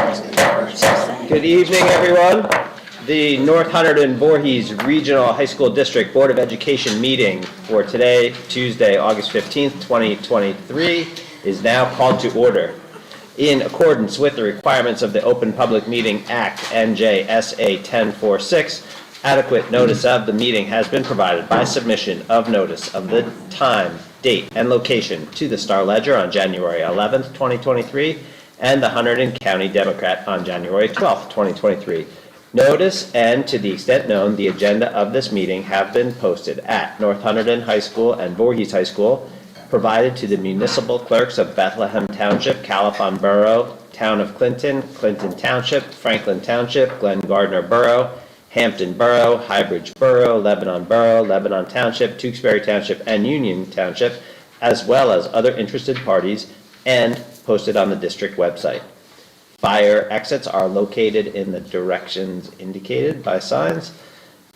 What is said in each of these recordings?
Good evening, everyone. The North Hunterdon-Voorhees Regional High School District Board of Education meeting for today, Tuesday, August 15th, 2023, is now called to order. In accordance with the requirements of the Open Public Meeting Act, NJSA 1046, adequate notice of the meeting has been provided by submission of notice of the time, date, and location to the Star Ledger on January 11th, 2023, and the Hunterdon County Democrat on January 12th, 2023. Notice and, to the extent known, the agenda of this meeting have been posted at North Hunterdon High School and Voorhees High School, provided to the municipal clerks of Bethlehem Township, California Borough, Town of Clinton, Clinton Township, Franklin Township, Glen Gardner Borough, Hampton Borough, Highbridge Borough, Lebanon Township, Tewksbury Township, and Union Township, as well as other interested parties, and posted on the district website. Fire exits are located in the directions indicated by signs.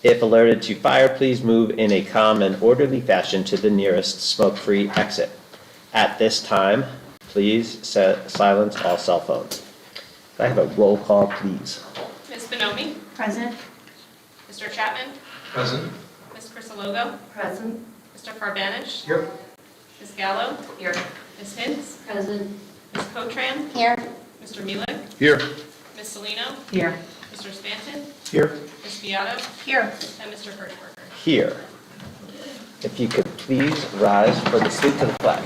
If alerted to fire, please move in a calm and orderly fashion to the nearest smoke-free exit. At this time, please silence all cell phones. Can I have a roll call, please? Ms. Bonomi? Present. Mr. Chapman? Present. Ms. Crisologo? Present. Mr. Farbanish? Here. Ms. Gallo? Here. Ms. Hintz? Present. Ms. Cotran? Here. Mr. Mielek? Here. Ms. Salino? Here. Mr. Spanton? Here. Ms. Beato? Here. And Mr. Hirschberger. Here. If you could please rise for the salute to the flag.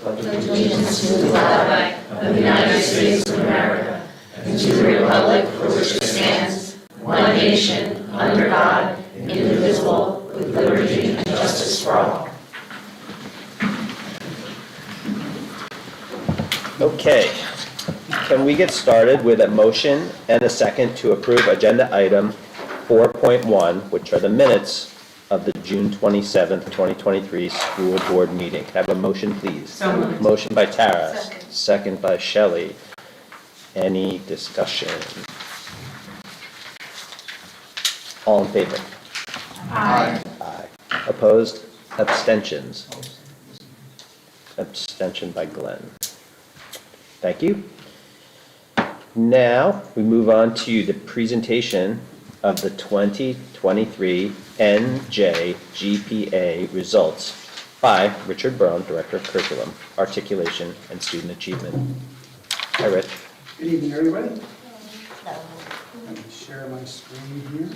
Allegiance to the flag of the United States of America and to the republic for which it stands, one nation, under God, indivisible, with liberty and justice for all. Okay. Can we get started with a motion and a second to approve agenda item 4.1, which are the minutes of the June 27th, 2023 school board meeting? Can I have a motion, please? So moved. Motion by Tara, second by Shelley. Any discussion? All in favor? Aye. Aye. Opposed? Abstentions? Abstention by Glenn. Thank you. Now, we move on to the presentation of the 2023 NJGPA results by Richard Brown, Director of Curriculum, Articulation, and Student Achievement. Hi, Rich. Good evening, everybody. Let me share my screen here.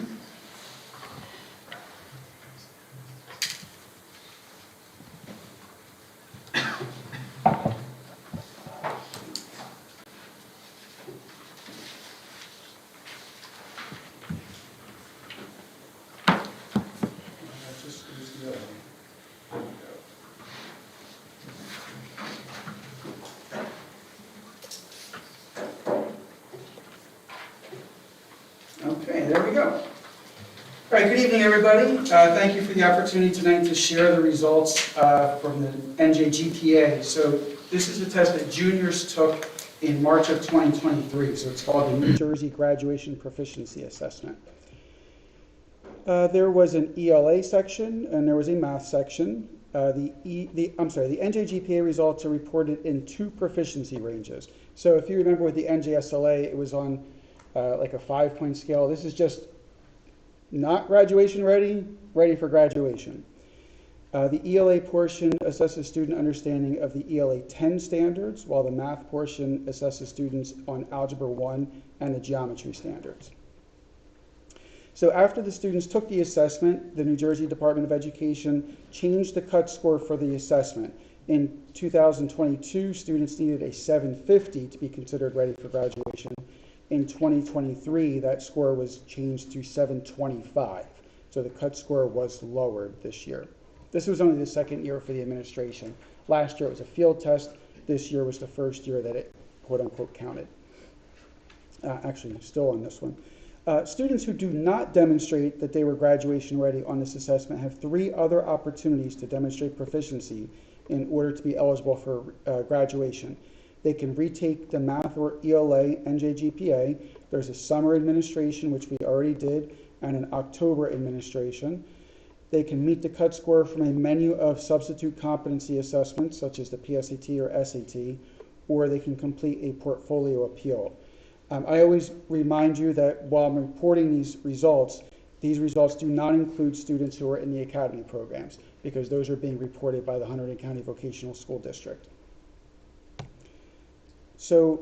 Okay, there we go. All right, good evening, everybody. Thank you for the opportunity tonight to share the results from the NJGPA. So this is a test that juniors took in March of 2023. So it's called the New Jersey Graduation Proficiency Assessment. There was an ELA section and there was a math section. The NJGPA results are reported in two proficiency ranges. So if you remember with the NJSLA, it was on like a 5-point scale. This is just not graduation ready, ready for graduation. The ELA portion assesses student understanding of the ELA 10 standards, while the math portion assesses students on Algebra 1 and the geometry standards. So after the students took the assessment, the New Jersey Department of Education changed the cut score for the assessment. In 2022, students needed a 750 to be considered ready for graduation. In 2023, that score was changed to 725. So the cut score was lowered this year. This was only the second year for the administration. Last year it was a field test. This year was the first year that it, quote unquote, counted. Actually, still on this one. Students who do not demonstrate that they were graduation ready on this assessment have 3 other opportunities to demonstrate proficiency in order to be eligible for graduation. They can retake the math or ELA NJGPA. There's a summer administration, which we already did, and an October administration. They can meet the cut score from a menu of substitute competency assessments, such as the PSAT or SAT, or they can complete a portfolio appeal. I always remind you that while I'm reporting these results do not include students who are in the academy programs, because those are being reported by the Hunterdon County Vocational School District. So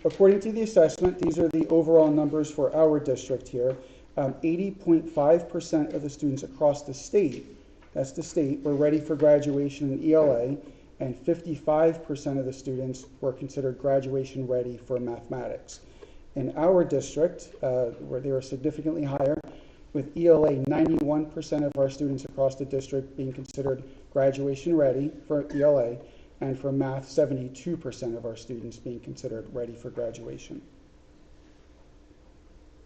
according to the assessment, these are the overall numbers for our district here. 80.5% of the students across the state, that's the state, were ready for graduation in ELA, and 55% of the students were considered graduation ready for mathematics. In our district, where they were significantly higher, with ELA, 91% of our students across the district being considered graduation ready for ELA, and for math, 72% of our students being considered ready for graduation.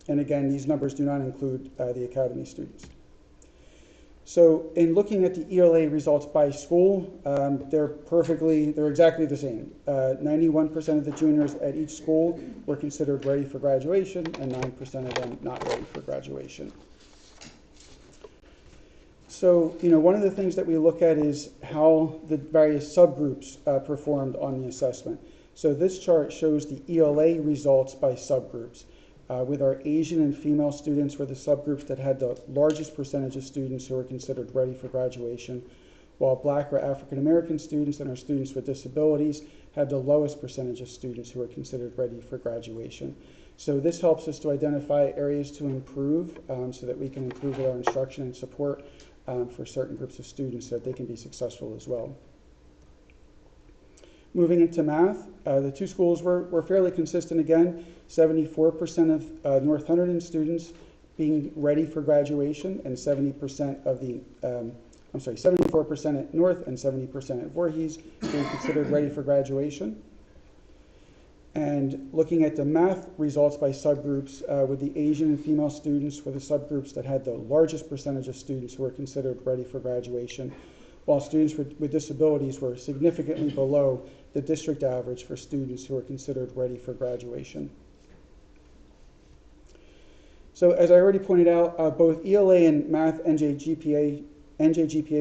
And again, these numbers do not include the academy students. So in looking at the ELA results by school, they're exactly the same. 91% of the juniors at each school were considered ready for graduation, and 9% of them not ready for graduation. So, one of the things that we look at is how the various subgroups performed on the assessment. So this chart shows the ELA results by subgroups. With our Asian and female students were the subgroups that had the largest percentage of students who were considered ready for graduation, while Black or African American students and our students with disabilities had the lowest percentage of students who were considered ready for graduation. So this helps us to identify areas to improve so that we can improve our instruction and support for certain groups of students so that they can be successful as well. Moving into math, the two schools were fairly consistent again. 74% of North Hunterdon students being ready for graduation, and 74% at North and 70% at Voorhees being considered ready for graduation. And looking at the math results by subgroups, with the Asian and female students were the subgroups that had the largest percentage of students who were considered ready for graduation, while students with disabilities were significantly below the district average for students who are considered ready for graduation. So as I already pointed out, both ELA and math NJGPA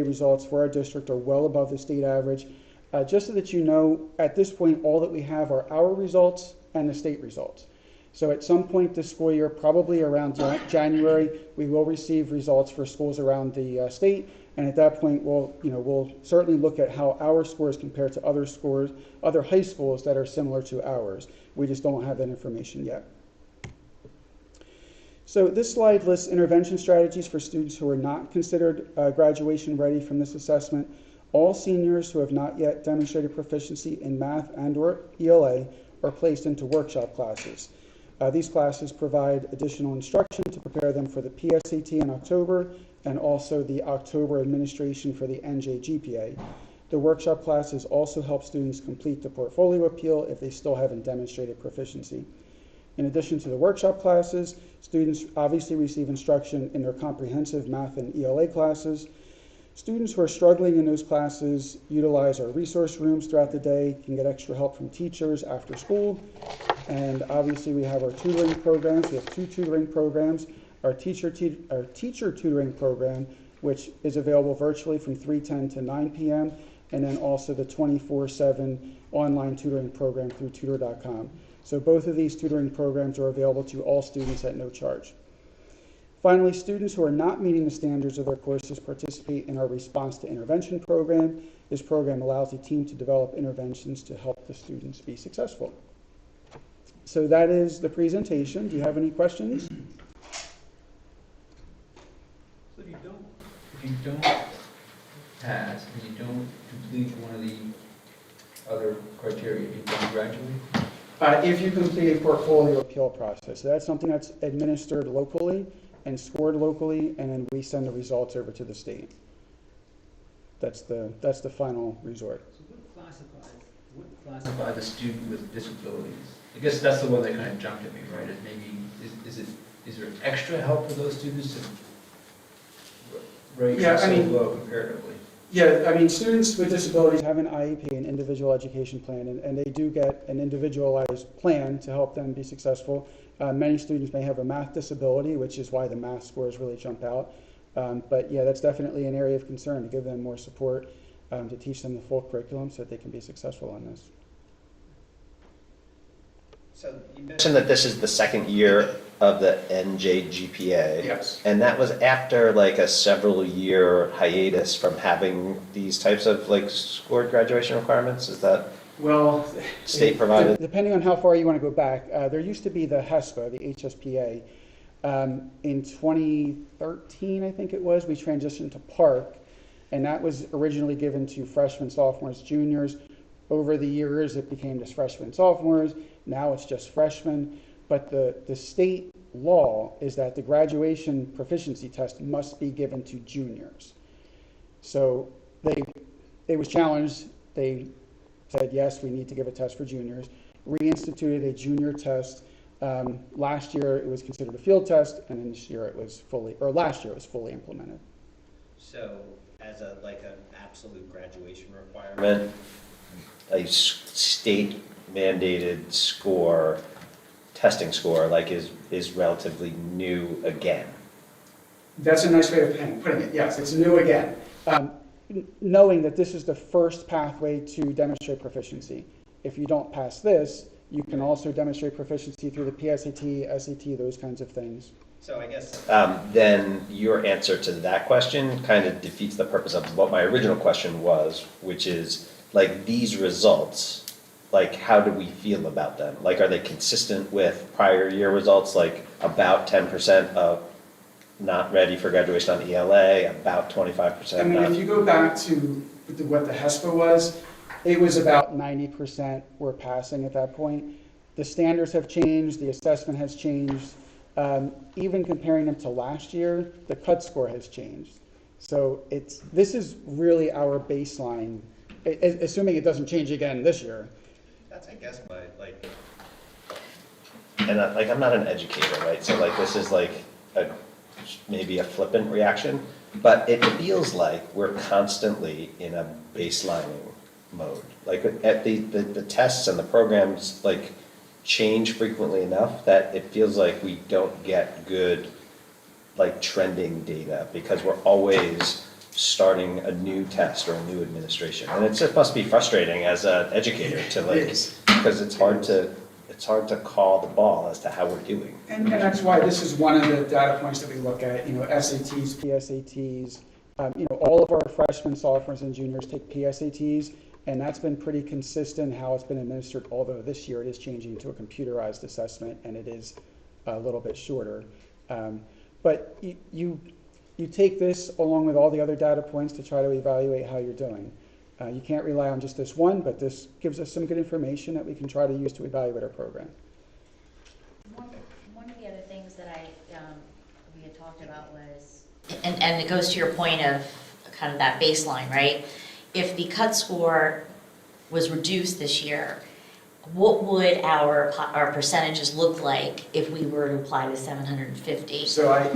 results for our district are well above the state average. Just so that you know, at this point, all that we have are our results and the state results. So at some point this school year, probably around January, we will receive results for schools around the state. And at that point, we'll certainly look at how our scores compare to other high schools that are similar to ours. We just don't have that information yet. So this slide lists intervention strategies for students who are not considered graduation ready from this assessment. All seniors who have not yet demonstrated proficiency in math and/or ELA are placed into workshop classes. These classes provide additional instruction to prepare them for the PSAT in October and also the October administration for the NJGPA. The workshop classes also help students complete the portfolio appeal if they still haven't demonstrated proficiency. In addition to the workshop classes, students obviously receive instruction in their comprehensive math and ELA classes. Students who are struggling in those classes utilize our resource rooms throughout the day, can get extra help from teachers after school. And obviously we have our tutoring programs. We have two tutoring programs. Our teacher tutoring program, which is available virtually from 3:10 to 9 p.m. And then also the 24/7 online tutoring program through tutor.com. So both of these tutoring programs are available to all students at no charge. Finally, students who are not meeting the standards of their courses participate in our Response to Intervention program. This program allows the team to develop interventions to help the students be successful. So that is the presentation. Do you have any questions? So if you don't pass and you don't complete one of the other criteria, you don't graduate? If you complete a portfolio appeal process, so that's something that's administered locally and scored locally, and then we send the results over to the state. That's the final resort. So what classify the student with disabilities? I guess that's the one that kind of jumped at me, right? Is maybe is there extra help for those students to rate so low comparatively? Yeah, I mean, students with disabilities have an IEP, an individual education plan, and they do get an individualized plan to help them be successful. Many students may have a math disability, which is why the math scores really jump out. But yeah, that's definitely an area of concern, to give them more support, to teach them the full curriculum so that they can be successful on this. So you mentioned that this is the second year of the NJGPA. Yes. And that was after like a several year hiatus from having these types of like scored graduation requirements? Is that Well, state provided? depending on how far you want to go back, there used to be the HESPA, the HSPA. In 2013, I think it was, we transitioned to PARC, and that was originally given to freshmen, sophomores, juniors. Over the years, it became just freshmen, sophomores. Now it's just freshmen. But the state law is that the graduation proficiency test must be given to juniors. So it was challenged. They said, yes, we need to give a test for juniors. Reinstituted a junior test. Last year, it was considered a field test, and then this year it was last year it was fully implemented. So as an absolute graduation requirement, a state mandated score, testing score, is relatively new again. That's a nice way of putting it. Yes, it's new again. Knowing that this is the first pathway to demonstrate proficiency. If you don't pass this, you can also demonstrate proficiency through the PSAT, SAT, those kinds of things. So I guess then your answer to that question kind of defeats the purpose of what my original question was, which is these results, how do we feel about them? Are they consistent with prior year results, about 10% of not ready for graduation on ELA, about 25%? I mean, if you go back to what the HESPA was, it was about 90% were passing at that point. The standards have changed, the assessment has changed. Even comparing them to last year, the cut score has changed. So this is really our baseline, assuming it doesn't change again this year. That's, I guess, my, and I'm not an educator, right? So this is maybe a flippant reaction, but it feels like we're constantly in a baselining mode. At the tests and the programs change frequently enough that it feels like we don't get good trending data because we're always starting a new test or a new administration. And it just must be frustrating as an educator to because it's hard to call the ball as to how we're doing. And that's why this is one of the data points that we look at, SATs, PSATs. All of our freshmen, sophomores, and juniors take PSATs, and that's been pretty consistent how it's been administered, although this year it is changing to a computerized assessment, and it is a little bit shorter. But you take this along with all the other data points to try to evaluate how you're doing. You can't rely on just this one, but this gives us some good information that we can try to use to evaluate our program. One of the other things that we had talked about was, and it goes to your point of kind of that baseline, right? If the cut score was reduced this year, what would our percentages look like if we were to apply the 750? So I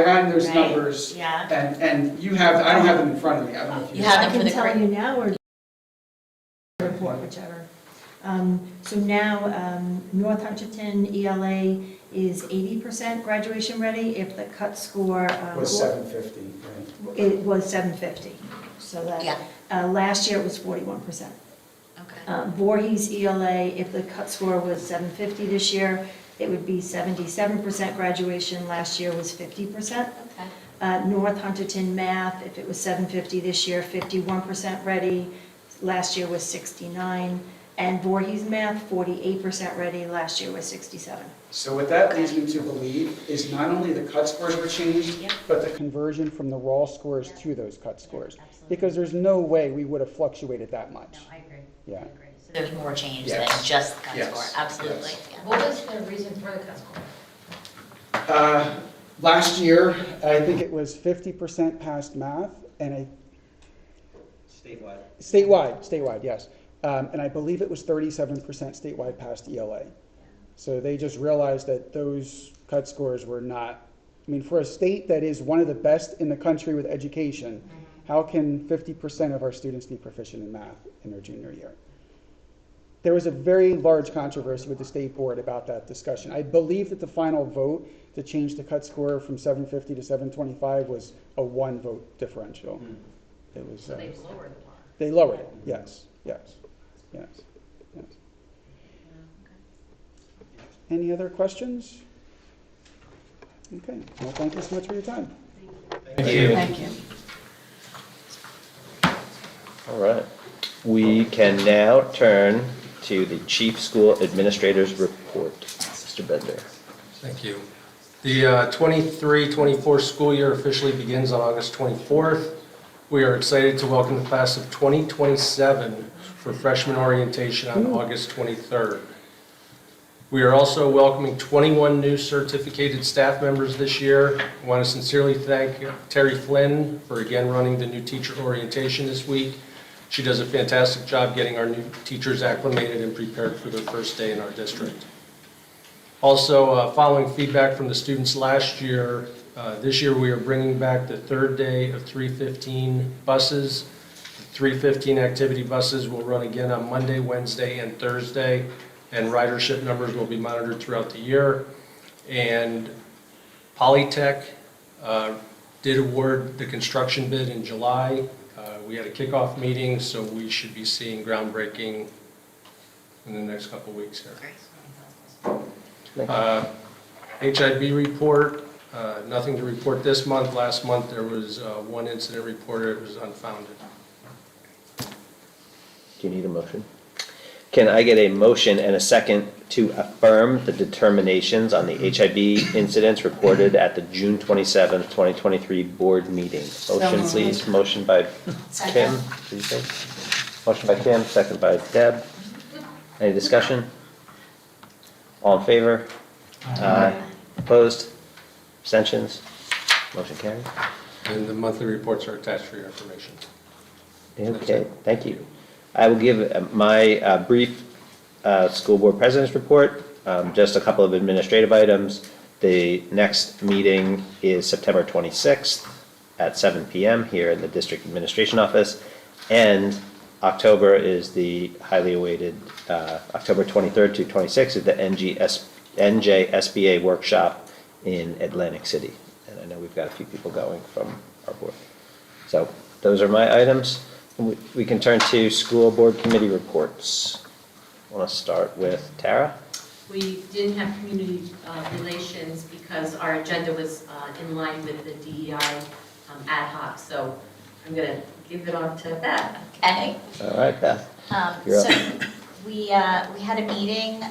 ran those Right. numbers, Yeah. and you have, I don't have them in front of me. I don't know if You have I them for can the tell you now or report, whichever. So now, North Hunterdon ELA is 80% graduation ready if the cut score. was 750, right? It was 750, so Yeah. that, last year it was 41%. Okay. Voorhees ELA, if the cut score was 750 this year, it would be 77% graduation, last year was 50%. Okay. North Hunterdon Math, if it was 750 this year, 51% ready, last year was 69. And Voorhees Math, 48% ready, last year was 67. So what that leads me to believe is not only the cut scores were changed, Yep. but the conversion from the raw scores to those cut scores. Absolutely. Because there's no way we would have fluctuated that much. No, I agree. Yeah. I agree. So there's more change Yes. than just the cut Yes. score. Absolutely. Yes. Yeah. What was the reason for the cut score? Last year, I think it was 50% passed math, and statewide, yes. And I believe it was 37% statewide passed ELA. So they just realized that those cut scores were not, for a state that is one of the best in the country with education, how can 50% of our students be proficient in math in their junior year? There was a very large controversy with the state board about that discussion. I believe that the final vote to change the cut score from 750 to 725 was a 1-vote differential. It was. So they lowered the bar. They lowered it, yes. Any other questions? Okay, well, thank you so much for your time. Thank you. Thank you. All right. We can now turn to the Chief School Administrator's Report. Mr. Bender. Thank you. The 23-24 school year officially begins on August 24th. We are excited to welcome the class of 2027 for freshman orientation on August 23rd. We are also welcoming 21 new certificated staff members this year. I want to sincerely thank Terry Flynn for again running the new teacher orientation this week. She does a fantastic job getting our new teachers acclimated and prepared for their first day in our district. Also, following feedback from the students last year, this year we are bringing back the third day of 315 buses. The 315 activity buses will run again on Monday, Wednesday, and Thursday, and ridership numbers will be monitored throughout the year. And Polytech did award the construction bid in July. We had a kickoff meeting, so we should be seeing groundbreaking in the next couple of weeks here. HIB report, nothing to report this month. Last month there was one incident reported, it was unfounded. Do you need a motion? Can I get a motion and a second to affirm the determinations on the HIB incidents reported at the June 27th, 2023 board meeting? Motion, moved. please. Motion by Kim, please say. Motion by Kim, second by Deb. Any discussion? All in favor? Aye. Opposed? Abstentions? Motion carried. And the monthly reports are attached for your information. Okay, thank you. I will give my brief school board president's report, just a couple of administrative items. The next meeting is September 26th at 7 p.m. here in the district administration office. And October is the highly awaited, October 23rd to 26th is the NJSBA workshop in Atlantic City. And I know we've got a few people going from our board. So those are my items. We can turn to school board committee reports. I want to start with Tara. We didn't have community relations because our agenda was in line with the DEI ad hoc, so I'm going to give it on to Beth. Okay. All right, Beth. You're So up. we had a meeting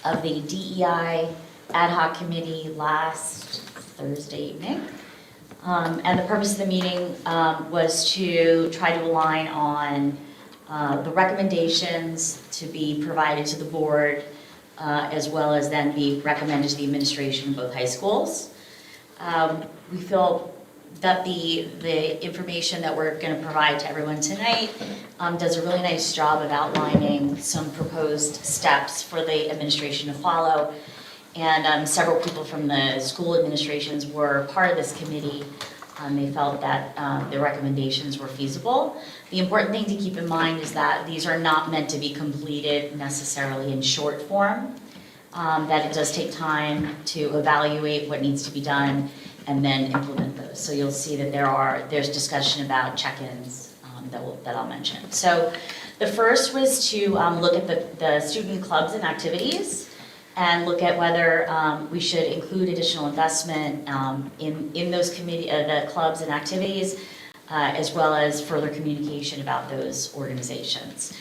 of the DEI ad hoc committee last Thursday evening. And the purpose of the meeting was to try to align on the recommendations to be provided to the board, as well as then be recommended to the administration of both high schools. We feel that the information that we're going to provide to everyone tonight does a really nice job of outlining some proposed steps for the administration to follow. And several people from the school administrations were part of this committee. They felt that the recommendations were feasible. The important thing to keep in mind is that these are not meant to be completed necessarily in short form, that it does take time to evaluate what needs to be done and then implement those. So you'll see that there's discussion about check-ins that I'll mention. So the first was to look at the student clubs and activities and look at whether we should include additional investment in those the clubs and activities, as well as further communication about those organizations.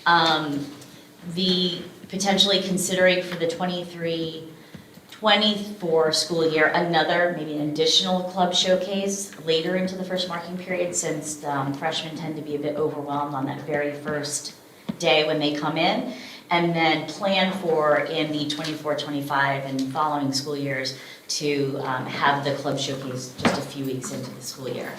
The potentially considering for the 23-24 school year, maybe an additional club showcase later into the first marking period, since freshmen tend to be a bit overwhelmed on that very first day when they come in. And then plan for in the 24-25 and following school years to have the club showcase just a few weeks into the school year.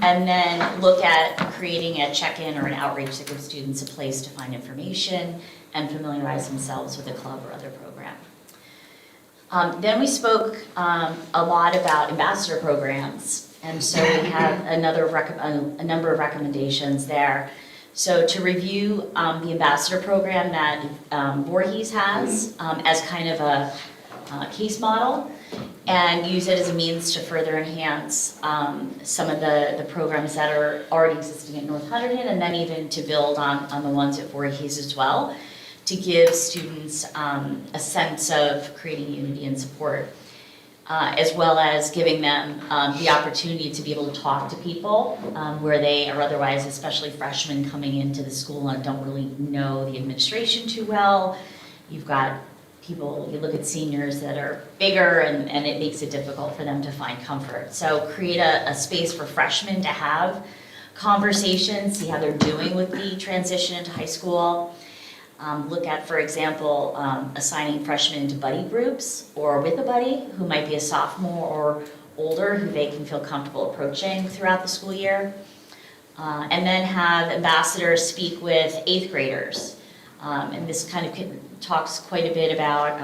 And then look at creating a check-in or an outreach that gives students a place to find information and familiarize themselves with a club or other program. Then we spoke a lot about ambassador programs, and so we have a number of recommendations there. So to review the ambassador program that Voorhees has as kind of a case model, and use it as a means to further enhance some of the programs that are already existing at North Hunterdon, and then even to build on the ones at Voorhees as well. to give students a sense of creating unity and support, as well as giving them the opportunity to be able to talk to people where they are otherwise, especially freshmen coming into the school and don't really know the administration too well. You've got people, you look at seniors that are bigger and it makes it difficult for them to find comfort. So create a space for freshmen to have conversations, see how they're doing with the transition into high school. Look at, for example, assigning freshmen into buddy groups or with a buddy who might be a sophomore or older who they can feel comfortable approaching throughout the school year. And then have ambassadors speak with 8th graders. And this kind of talks quite a bit about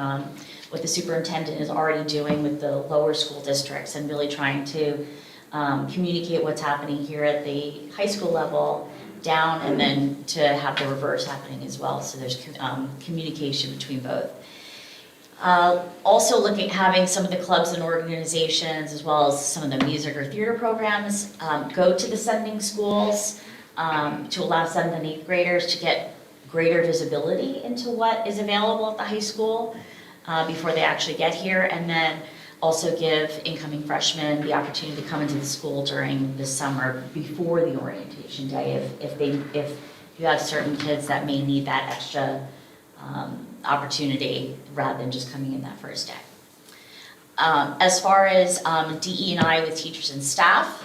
what the superintendent is already doing with the lower school districts and really trying to communicate what's happening here at the high school level down, and then to have the reverse happening as well, so there's communication between both. Also looking at having some of the clubs and organizations, as well as some of the music or theater programs, go to the sending schools to allow 7th and 8th graders to get greater visibility into what is available at the high school before they actually get here, and then also give incoming freshmen the opportunity to come into the school during the summer before the orientation day if you have certain kids that may need that extra opportunity rather than just coming in that first day. As far as DE&I with teachers and staff,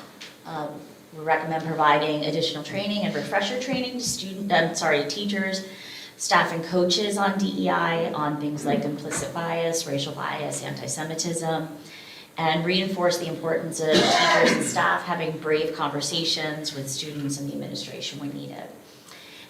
we recommend providing additional training and refresher training to teachers, staff and coaches on DEI, on things like implicit bias, racial bias, anti-Semitism, and reinforce the importance of teachers and staff having brave conversations with students and the administration when needed.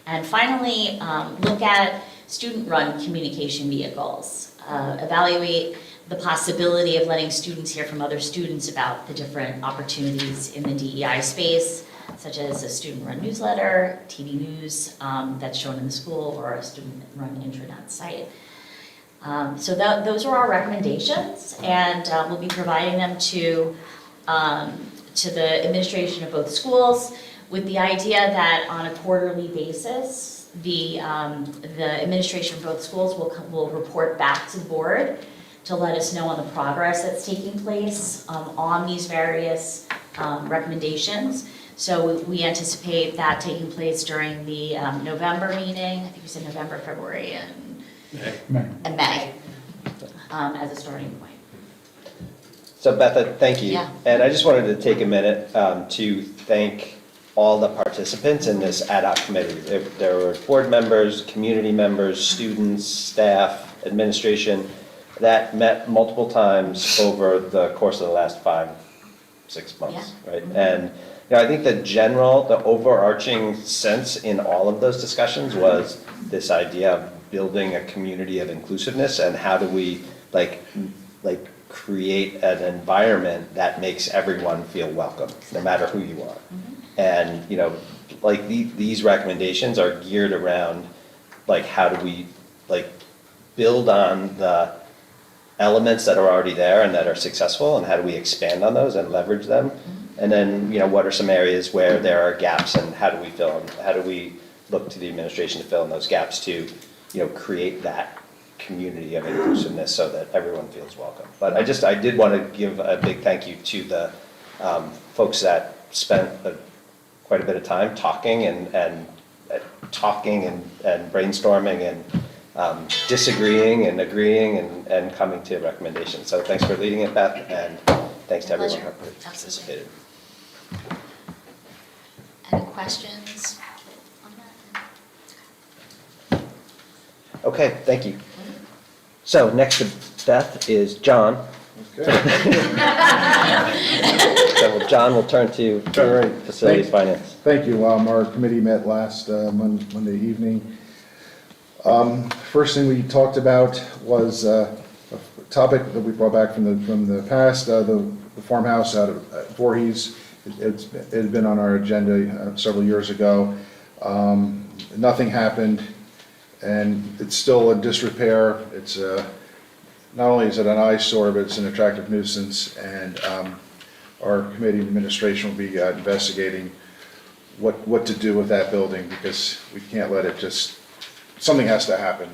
And finally, look at student-run communication vehicles. Evaluate the possibility of letting students hear from other students about the different opportunities in the DEI space, such as a student-run newsletter, TV news that's shown in the school, or a student-run intranet site. So those are our recommendations, and we'll be providing them to the administration of both schools, with the idea that on a quarterly basis, the administration of both schools will report back to the board to let us know on the progress that's taking place on these various recommendations. So we anticipate that taking place during the November meeting. I think we said November, February, and May as a starting point. So Betha, thank you. Yeah. And I just wanted to take a minute to thank all the participants in this ad hoc committee. There were board members, community members, students, staff, administration that met multiple times over the course of the last 5-6 months, right? And I think the overarching sense in all of those discussions was this idea of building a community of inclusiveness, and how do we like create an environment that makes everyone feel welcome, no matter who you are. And these recommendations are geared around how do we build on the elements that are already there and that are successful, and how do we expand on those and leverage them? And then, what are some areas where there are gaps, and how do we fill them? How do we look to the administration to fill in those gaps to, create that community of inclusiveness so that everyone feels welcome? But I did want to give a big thank you to the folks that spent quite a bit of time talking and brainstorming and disagreeing and agreeing and coming to recommendations. So thanks for leading it, Beth, and thanks to everyone who participated. Any questions on that? Okay, thank you. So next to Beth is John. So John will turn to Facilities Finance. Thank you. Our committee met last Monday evening. First thing we talked about was a topic that we brought back from the past, the farmhouse out of Voorhees. It had been on our agenda several years ago. Nothing happened, and it's still in disrepair. It's not only is it an eyesore, but it's an attractive nuisance, and our committee administration will be investigating what to do with that building, because we can't let it just something has to happen.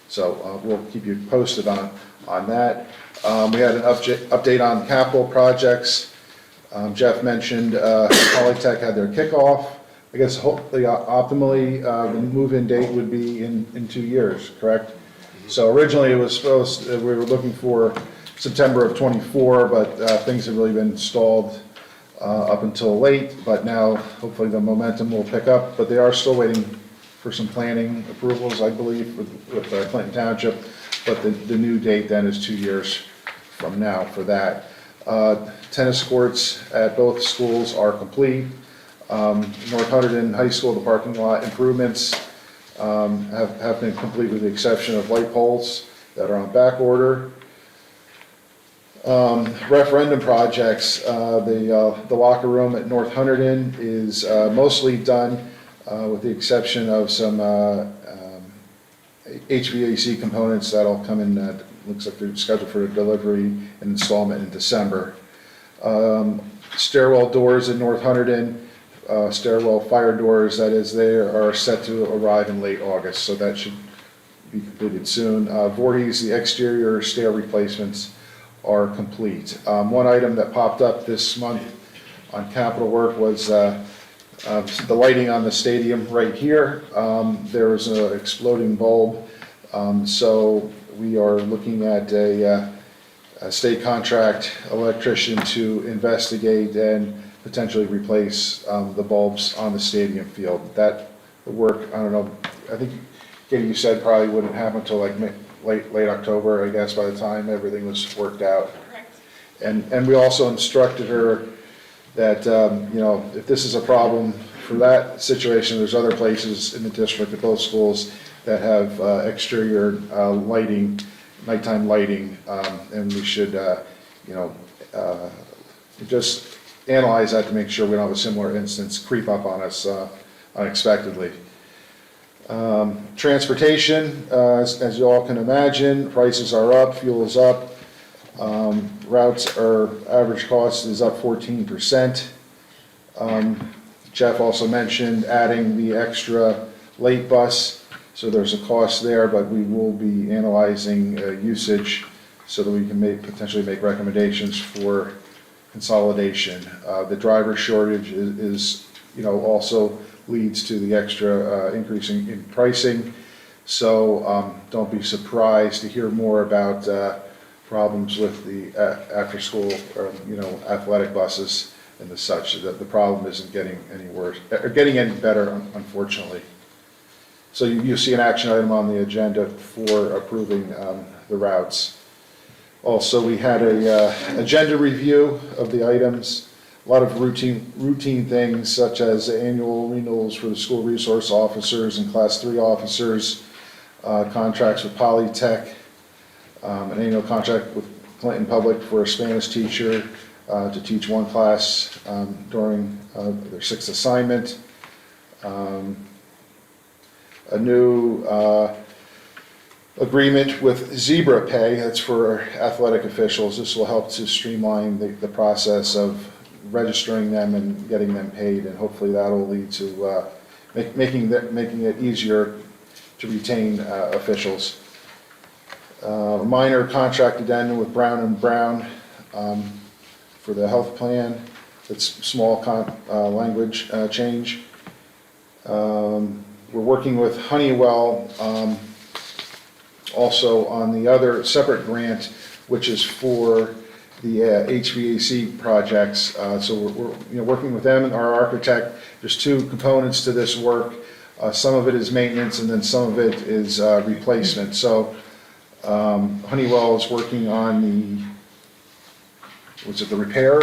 So we'll keep you posted on that. We had an update on capital projects. Jeff mentioned Polytech had their kickoff. I guess hopefully, optimally, the move-in date would be in 2 years, correct? So originally it was we were looking for September of '24, but things have really been stalled up until late. But now hopefully the momentum will pick up, but they are still waiting for some planning approvals, I believe, with Clinton Township. But the new date then is 2 years from now for that. Tennis courts at both schools are complete. North Hunterdon High School, the parking lot improvements have been complete with the exception of light poles that are on back order. Referendum projects, the locker room at North Hunterdon is mostly done with the exception of some HVAC components that'll come in, looks like they're scheduled for delivery and installment in December. Stairwell doors at North Hunterdon, stairwell fire doors, that is, they are set to arrive in late August, so that should be completed soon. Voorhees, the exterior stair replacements are complete. One item that popped up this month on capital work was the lighting on the stadium right here. There was an exploding bulb, so we are looking at a state contract electrician to investigate and potentially replace the bulbs on the stadium field. That work, I don't know, I think, Katie, you said probably wouldn't happen until like late October, I guess, by the time everything was worked out. Correct. And we also instructed her that, you know, if this is a problem for that situation, there's other places in the district at both schools that have exterior lighting, nighttime lighting, and we should, you know, just analyze that to make sure we don't have a similar instance creep up on us unexpectedly. Transportation, as you all can imagine, prices are up, fuel is up, routes are, average cost is up 14%. Jeff also mentioned adding the extra late bus, so there's a cost there, but we will be analyzing usage so that we can potentially make recommendations for consolidation. The driver shortage is, you know, also leads to the extra increase in pricing. So don't be surprised to hear more about problems with the after-school or, you know, athletic buses and the such. That the problem isn't getting any worse, or getting any better, unfortunately. So you see an action item on the agenda for approving the routes. Also, we had a agenda review of the items. A lot of routine things such as annual renewals for the school resource officers and class 3 officers, contracts with Polytech, an annual contract with Clinton Public for a Spanish teacher to teach one class during their 6th assignment. A new agreement with Zebra Pay, that's for our athletic officials. This will help to streamline the process of registering them and getting them paid, and hopefully that'll lead to making it easier to retain officials. Minor contract addendum with Brown & Brown for the health plan. It's small language change. We're working with Honeywell also on the other separate grant, which is for the HVAC projects. So we're working with them and our architect. There's two components to this work. Some of it is maintenance, and then some of it is replacement. So Honeywell is working on the repair?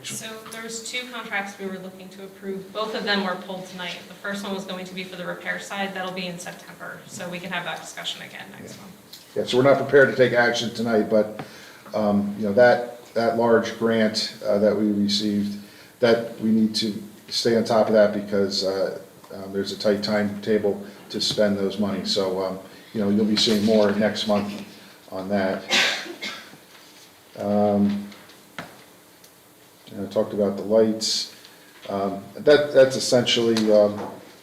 So there's two contracts we were looking to approve. Both of them were pulled tonight. The first one was going to be for the repair side. That'll be in September, so we can have that discussion again next month. Yeah, so we're not prepared to take action tonight, but you know, that large grant that we received, that we need to stay on top of that because there's a tight timetable to spend those monies. So you know, you'll be seeing more next month on that. I talked about the lights. That's essentially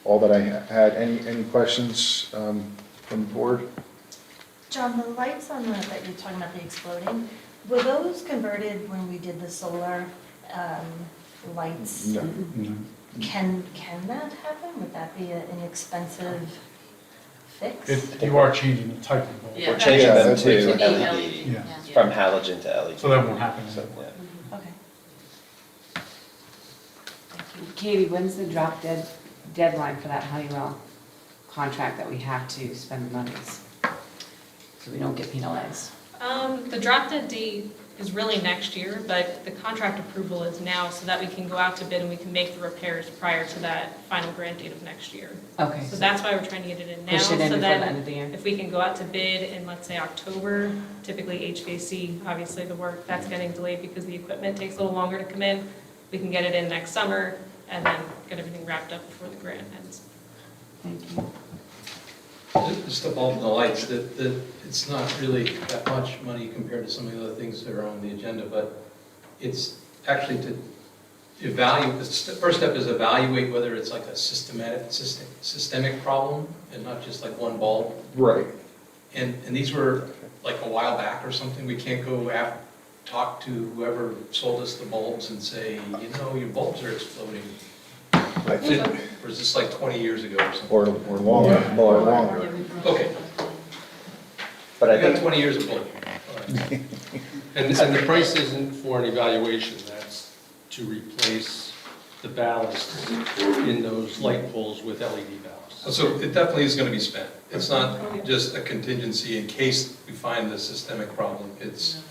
all that I had. Any questions from the board? John, the lights on that you're talking about, the exploding, were those converted when we did the solar lights? No. Can that happen? Would that be an expensive fix? If you are changing the type of bulb. Yeah. We're changing them that's to what- LED, Yeah. from halogen to LED. So that won't happen. So, yeah. Okay. Katie, when's the drop deadline for that Honeywell contract that we have to spend the monies? So we don't get penalized. The drop dead date is really next year, but the contract approval is now so that we can go out to bid and we can make the repairs prior to that final grant date of next year. Okay. So that's why we're trying to get it in now. Push it in So before the then end of the year? if we can go out to bid in, let's say, October, typically HVAC, obviously the work, that's getting delayed because the equipment takes a little longer to come in. We can get it in next summer and then get everything wrapped up before the grant ends. Thank you. Just the bulb and the lights, it's not really that much money compared to some of the other things that are on the agenda, but it's actually to evaluate, the first step is evaluate whether it's like a systemic problem and not just like one bulb. Right. And these were like a while back or something. We can't go talk to whoever sold us the bulbs and say, you know, your bulbs are exploding. I think, Or is this like 20 years ago or something? or longer, or longer. Okay, But I I got think, 20 years of bulb. All right. And the price isn't for an evaluation, that's to replace the ballast in those light poles with LED ballast. So it definitely is going to be spent. It's not just a contingency in case we find the systemic problem. It's,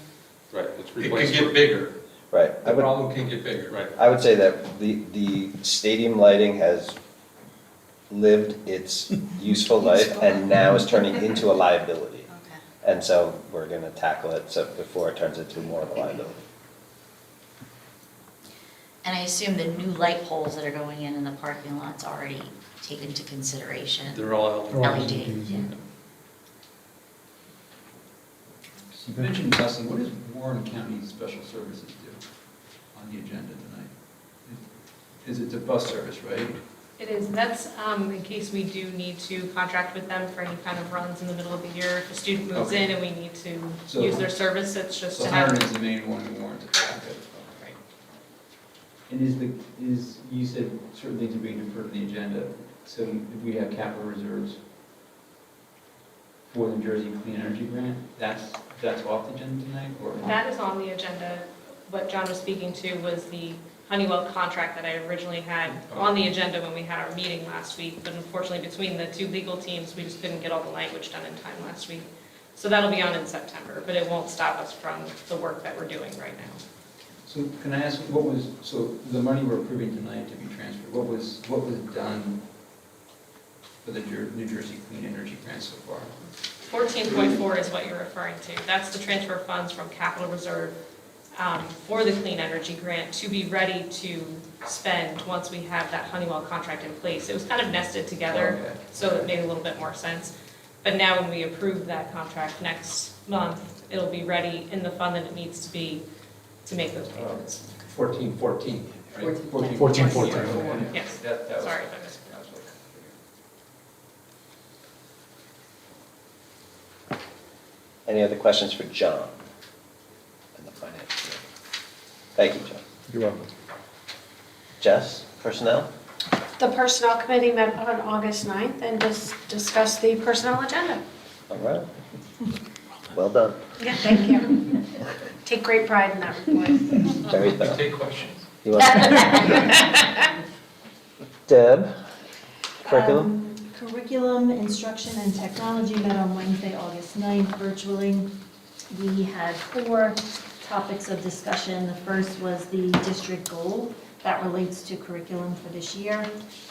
Right, it's it can replaced. get bigger. right, I The would, problem can get bigger. Right. I would say that the stadium lighting has lived its useful life and now is turning into a liability. Okay. And so we're gonna tackle it so before it turns into more of a liability. And I assume the new light poles that are going in the parking lot's already taken into consideration. They're all They're all LED, LEDs. yeah. You mentioned busing, what does Warren County Special Services do on the agenda tonight? Is it a bus service, right? It is, that's in case we do need to contract with them for any kind of runs in the middle of the year. If a student moves in and we need to So- use their service, it's just So to have. Hunterdon is the main one and Warren's a backup. Right. And you said certain things are being deferred to the agenda, so if we have capital reserves for the New Jersey Clean Energy Grant, that's off the agenda tonight, or? That is on the agenda. What John was speaking to was the Honeywell contract that I originally had on the agenda when we had our meeting last week, but unfortunately between the two legal teams, we just couldn't get all the language done in time last week. So that'll be on in September, but it won't stop us from the work that we're doing right now. So can I ask, so the money we're approving tonight to be transferred, what was done for the New Jersey Clean Energy Grant so far? 14.4 is what you're referring to. That's the transfer of funds from capital reserve for the clean energy grant to be ready to spend once we have that Honeywell contract in place. It was kind of nested together, Okay. so it made a little bit more sense. But now when we approve that contract next month, it'll be ready in the fund that it needs to be to make those payments. 1414, right? 14. Yes, That was- sorry if I missed. that was what- Any other questions for John and the finance committee? Thank you, John. You're welcome. Jess, personnel? The Personnel Committee met on August 9th and discussed the personnel agenda. All right. Well done. Yeah, thank you. Take great pride in that report. Very We thorough. take questions. You want- Deb, curriculum? Curriculum, instruction, and technology met on Wednesday, August 9th, virtually. We had 4 topics of discussion. The first was the district goal that relates to curriculum for this year.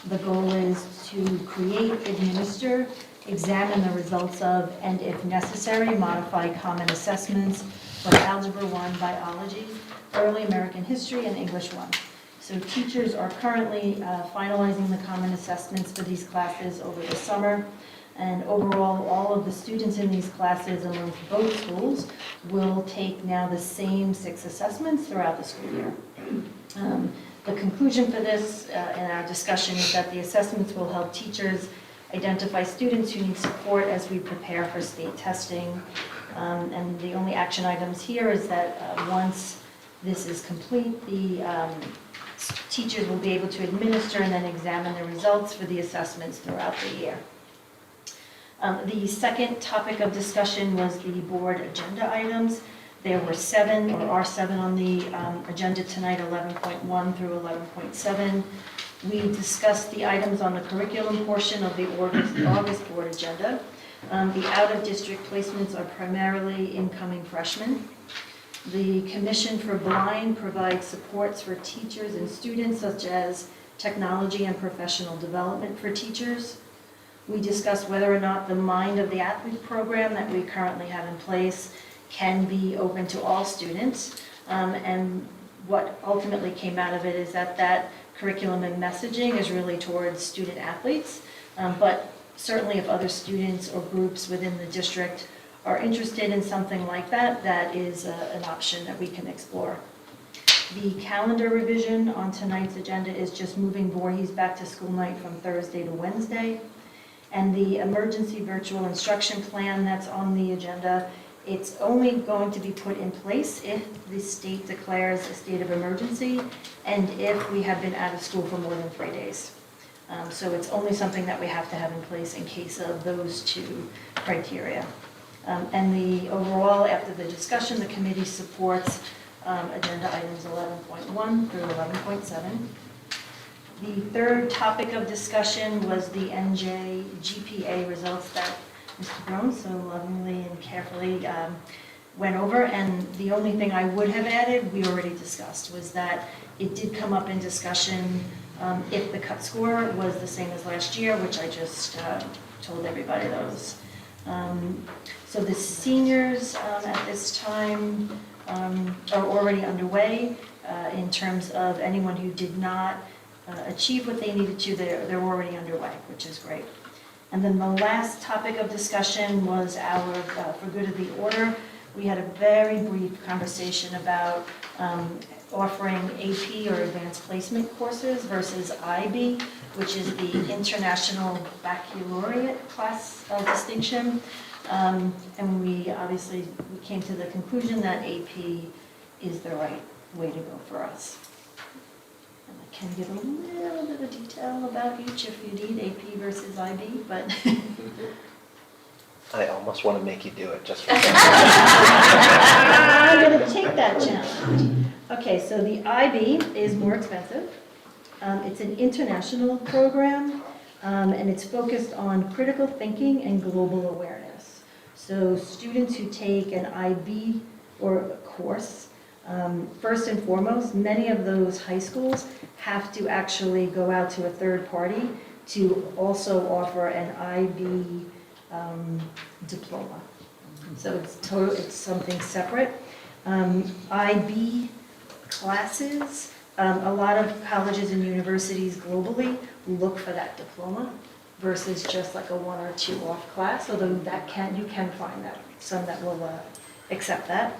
The goal is to create, administer, examine the results of, and if necessary, modify common assessments for Algebra 1, Biology, Early American History, and English 1. So teachers are currently finalizing the common assessments for these classes over the summer. And overall, all of the students in these classes amongst both schools will take now the same 6 assessments throughout the school year. The conclusion for this in our discussion is that the assessments will help teachers identify students who need support as we prepare for state testing. And the only action items here is that once this is complete, the teachers will be able to administer and then examine the results for the assessments throughout the year. The second topic of discussion was the board agenda items. There were 7, or are 7 on the agenda tonight, 11.1 through 11.7. We discussed the items on the curriculum portion of the August board agenda. The out-of-district placements are primarily incoming freshmen. The Commission for Blind provides supports for teachers and students such as technology and professional development for teachers. We discussed whether or not the Mind of the Athlete program that we currently have in place can be open to all students. And what ultimately came out of it is that that curriculum and messaging is really towards student athletes. But certainly if other students or groups within the district are interested in something like that, that is an option that we can explore. The calendar revision on tonight's agenda is just moving Voorhees back to school night from Thursday to Wednesday. And the emergency virtual instruction plan that's on the agenda, it's only going to be put in place if the state declares a state of emergency and if we have been out of school for more than 3 days. So it's only something that we have to have in place in case of those 2 criteria. And the overall, after the discussion, the committee supports agenda items 11.1 through 11.7. The third topic of discussion was the NJ GPA results that Mr. Brown so lovingly and carefully went over. And the only thing I would have added, we already discussed, was that it did come up in discussion if the cut score was the same as last year, which I just told everybody those. So the seniors at this time are already underway in terms of anyone who did not achieve what they needed to, they're already underway, which is great. And then the last topic of discussion was our For Good of the Order. We had a very brief conversation about offering AP or advanced placement courses versus IB, which is the International Baccalaureate class distinction. And we obviously came to the conclusion that AP is the right way to go for us. And I can give a little bit of detail about each if you need AP versus IB, but I almost want to make you do it just for I'm going to take that challenge. Okay, so the IB is more expensive. It's an international program, and it's focused on critical thinking and global awareness. So students who take an IB or a course, first and foremost, many of those high schools have to actually go out to a third party to also offer an IB diploma. So it's something separate. IB classes, a lot of colleges and universities globally look for that diploma versus just like a 1 or 2 off class, although you can find that, some that will accept that.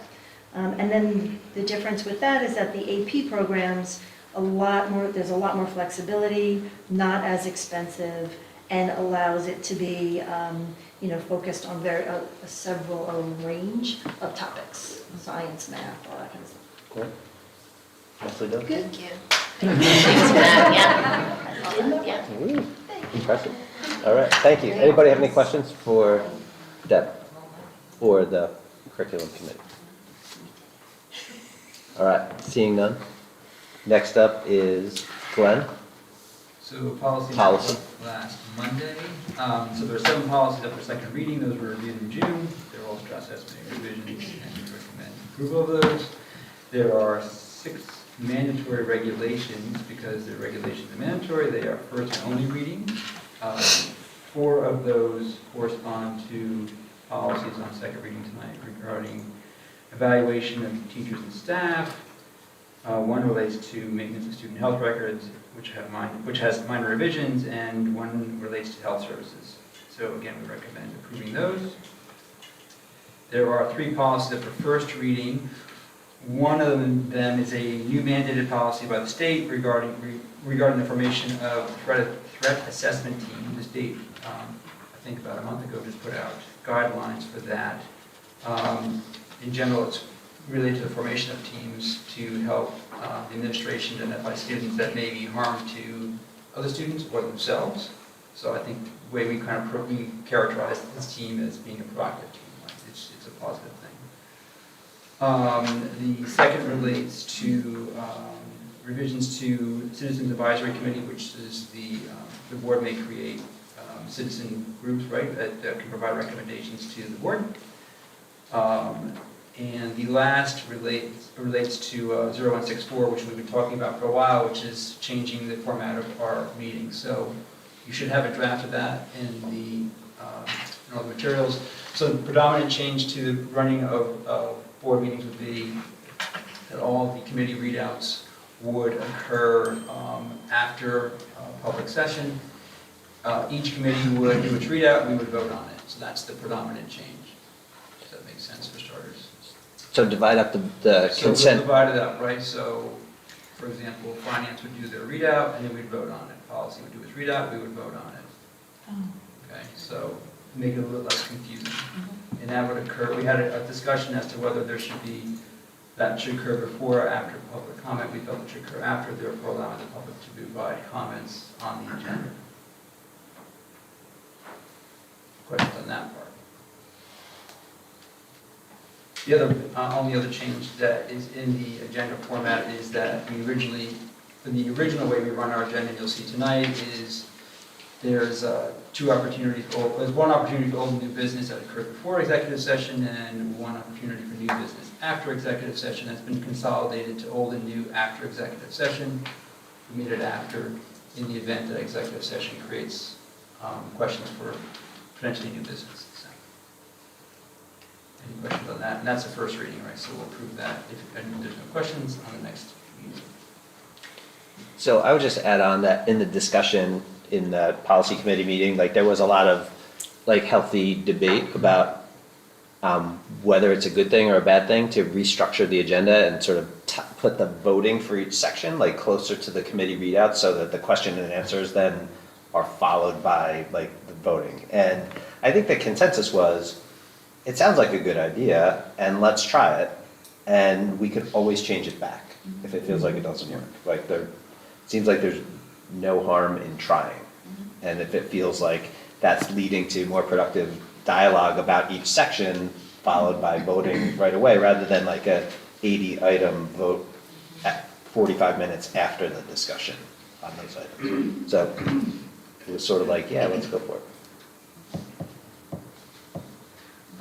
And then the difference with that is that the AP programs, there's a lot more flexibility, not as expensive, and allows it to be focused on a range of topics, science, math, all that kind of stuff. Cool. Nicely done. Good. Thank you. Thanks for that, yeah. Ooh, impressive. All right, thank you. Anybody have any questions for Deb or the curriculum committee? All right, seeing none. Next up is Glenn. So policy Policy. last Monday. So there are 7 policies up for second reading. Those were reviewed in June. They're all stress estimating revisions, and we recommend approval of those. There are 6 mandatory regulations. Because the regulations are mandatory, they are first and only reading. 4 of those correspond to policies on second reading tonight regarding evaluation of teachers and staff. 1 relates to maintenance of student health records, which has minor revisions, and 1 relates to health services. So again, we recommend approving those. There are 3 policies that for first reading. One of them is a new mandated policy by the state regarding the formation of threat assessment team. The state, I think about a month ago, just put out guidelines for that. In general, it's related to the formation of teams to help the administration identify students that may be harm to other students or themselves. So I think the way we we characterize this team as being a proactive team, like it's a positive thing. The second relates to revisions to Citizens Advisory Committee, which is the board may create citizen groups, right, that can provide recommendations to the board. And the last relates to 0164, which we've been talking about for a while, which is changing the format of our meetings. So you should have a draft of that in all the materials. So the predominant change to the running of board meetings would be that all the committee readouts would occur after public session. Each committee would do its readout, we would vote on it. So that's the predominant change. Does that make sense for starters? So divide up the So consent. we'll divide it up, right? So, for example, finance would do their readout, and then we'd vote on it. Policy would do its readout, we would vote on it. Okay, so make it a little less confusing. And that would occur, we had a discussion as to whether there should be, that should occur before or after public comment. We felt it should occur after, therefore allowing the public to provide comments on the agenda. Questions on that part? The only other change that is in the agenda format is that we originally, in the original way we run our agenda, you'll see tonight, is there's two opportunities. There's one opportunity for old and new business that occurred before executive session, and one opportunity for new business after executive session. That's been consolidated to old and new after executive session. We made it after in the event that executive session creates questions for potentially new business. So, any questions on that? And that's the first reading, right? So we'll approve that if there's no questions on the next meeting. So I would just add on that in the discussion in the policy committee meeting, like there was a lot of like healthy debate about whether it's a good thing or a bad thing to restructure the agenda and sort of put the voting for each section like closer to the committee readout so that the question and answers then are followed by like the voting. And I think the consensus was, it sounds like a good idea and let's try it. And we could always change it back if it feels like it doesn't work. Like seems like there's no harm in trying. And if it feels like that's leading to more productive dialogue about each section followed by voting right away rather than like a 80-item vote at 45 minutes after the discussion on those items. So it was sort of like, yeah, let's go for it.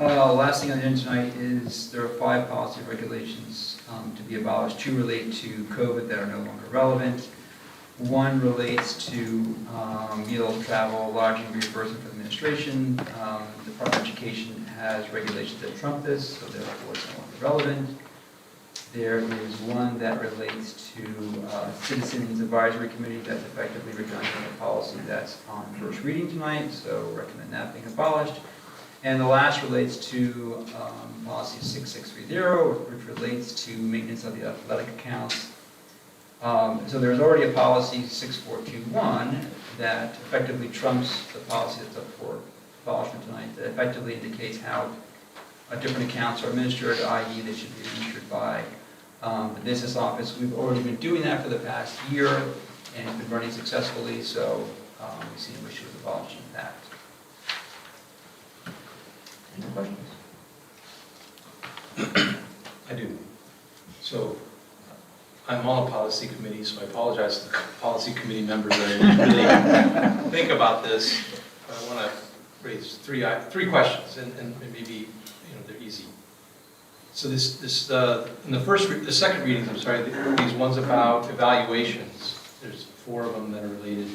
Last thing on the agenda tonight is there are 5 policy regulations to be abolished. 2 relate to COVID that are no longer relevant. 1 relates to meals, travel, lodging reimbursement for the administration. The Department of Education has regulations that trump this, so therefore it's no longer relevant. There is 1 that relates to Citizens Advisory Committee that's effectively redundant in the policy that's on first reading tonight, so recommend that being abolished. And the last relates to policy 6630, which relates to maintenance of the athletic accounts. So there's already a policy 6421 that effectively trumps the policy that's up for abolishment tonight, that effectively indicates how different accounts are administered, i.e. they should be administered by the business office. We've already been doing that for the past year, and it's been running successfully, so we see no issue with abolishing that. Any questions? I do. So I'm on a policy committee, so I apologize to the policy committee members that I didn't really think about this. I want to raise three questions, and maybe they're easy. So in the second readings, I'm sorry, these ones about evaluations. There's 4 of them that are related.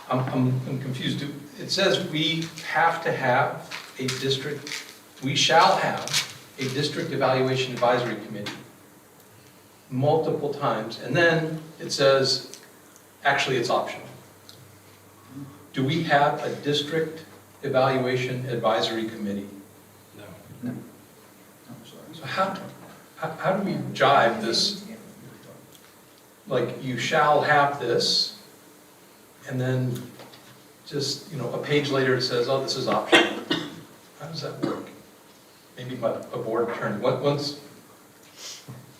I'm confused. It says we have to have a district. We shall have a district evaluation advisory committee multiple times, and then it says, actually it's optional. Do we have a district evaluation advisory committee? No. So how how do we jive this? Like, you shall have this, and then just, a page later it says, oh, this is optional. How does that work? Maybe a board attorney,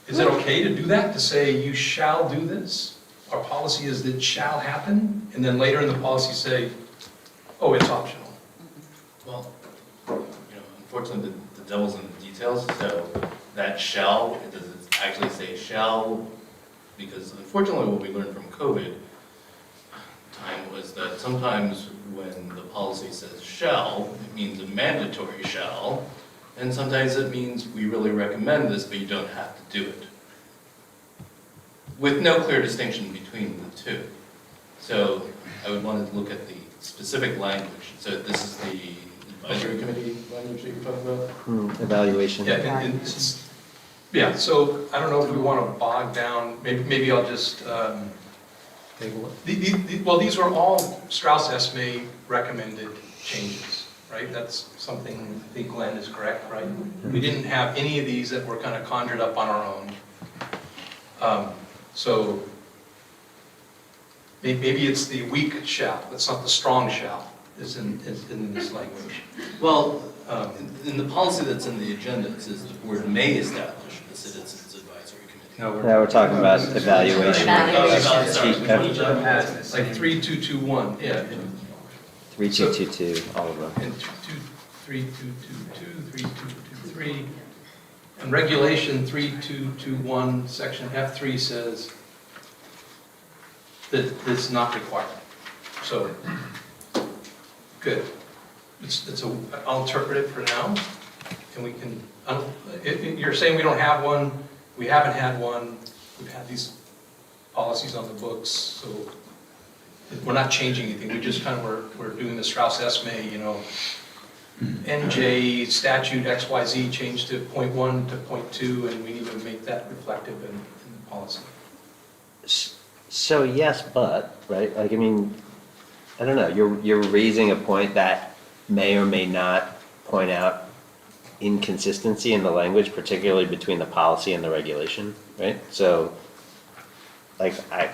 is it okay to do that, to say you shall do this? Our policy is that it shall happen, and then later in the policy say, oh, it's optional. Well, unfortunately, the devil's in the details, so that shall, does it actually say shall? Because unfortunately, what we learned from COVID time was that sometimes when the policy says shall, it means a mandatory shall, and sometimes it means we really recommend this, but you don't have to do it. With no clear distinction between the two. So I would want to look at the specific language. So this is the advisory committee language that you're talking about? Evaluation. Yeah, yeah, so I don't know if we want to bog down, maybe I'll just, Table it. well, these were all Strauss Esme recommended changes, right? That's something, I think Glenn is correct, right? We didn't have any of these that were kind of conjured up on our own. So maybe it's the weak shall, it's not the strong shall, is in this language. Well, in the policy that's in the agenda, it says the board may establish a citizens advisory committee. Now we're talking about evaluation. Like 3221, yeah. 3222, all of them. And 3222, 3223, and regulation 3221, section F3 says that it's not required. So, good. I'll interpret it for now, and we can, you're saying we don't have one, we haven't had one, we've had these policies on the books, so we're not changing anything, we just kind of, we're doing the Strauss Esme, NJ statute XYZ changed to .1 to .2, and we need to make that reflective in the policy. So yes, but, right, like, I mean, I don't know, you're raising a point that may or may not point out inconsistency in the language, particularly between the policy and the regulation, right? So, like, I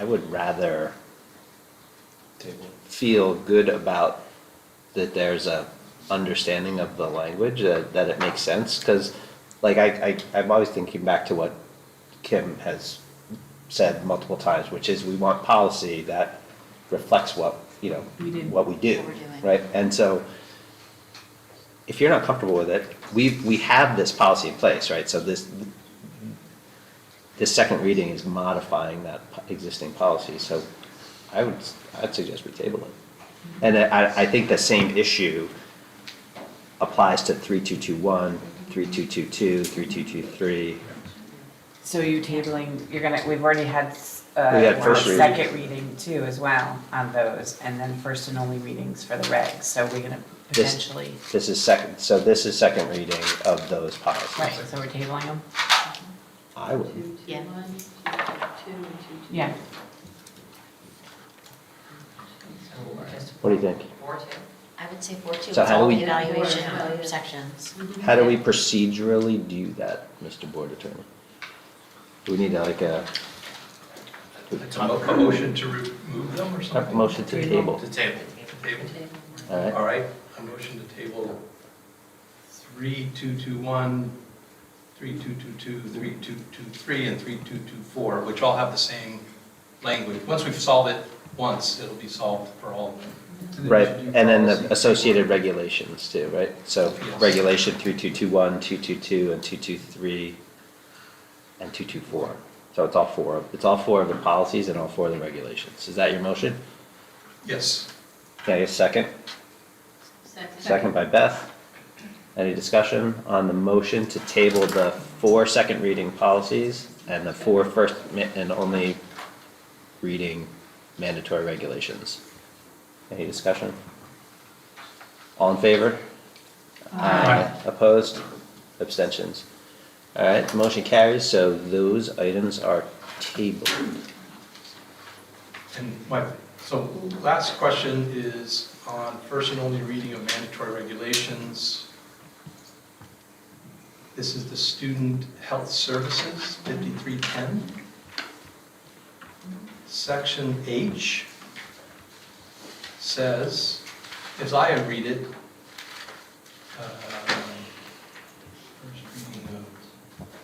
would rather feel good about that there's a understanding of the language, that it makes sense, because, like, I'm always thinking back to what Kim has said multiple times, which is we want policy that reflects what we do, What we're doing. right? And so, if you're not comfortable with it, we have this policy in place, right? So this second reading is modifying that existing policy. So I'd suggest we table it. And I think the same issue applies to 3221, 3222, 3223. So you're tabling, we've already had We had first reading. second reading too as well on those, and then first and only readings for the regs, so we're gonna potentially. This is second reading of those policies. Right, so we're tabling them? I would. Yeah. Yeah. What do you think? I would say 4-2, it's So how do all we- the evaluation sections. How do we procedurally do that, Mr. Board Attorney? Do we need a A motion to remove them or something? motion to table? To table. Table. All right. All right, a motion to table 3221, 3222, 3223, and 3224, which all have the same language. Once we've solved it once, it'll be solved for all of them. Right, and then the associated regulations too, right? So Yes. regulation 3221, 222, and 223, and 224. So it's all four of the policies and all four of the regulations. Is that your motion? Yes. Can I get a second? Second by Beth. Any discussion on the motion to table the 4 second reading policies and the 4 first and only reading mandatory regulations? Any discussion? All in favor? Aye. Opposed? Abstentions? All right, the motion carries, so those items are tabled. And so last question is on first and only reading of mandatory regulations. This is the Student Health Services, 5310. Section H says, as I read it, first reading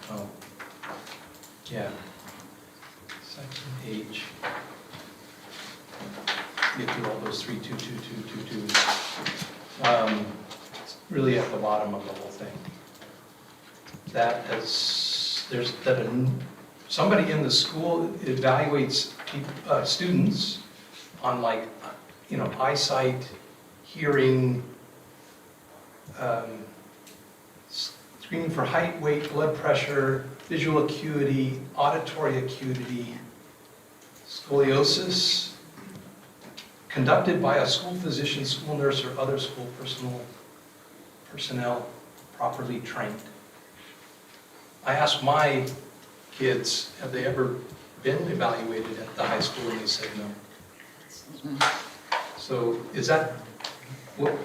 of, yeah, Section H. Get through all those 3222222. Really at the bottom of the whole thing. That somebody in the school evaluates students on eyesight, hearing, screening for height, weight, blood pressure, visual acuity, auditory acuity, scoliosis, conducted by a school physician, school nurse, or other school personnel properly trained. I asked my kids, have they ever been evaluated at the high school, and they said no. So is that, have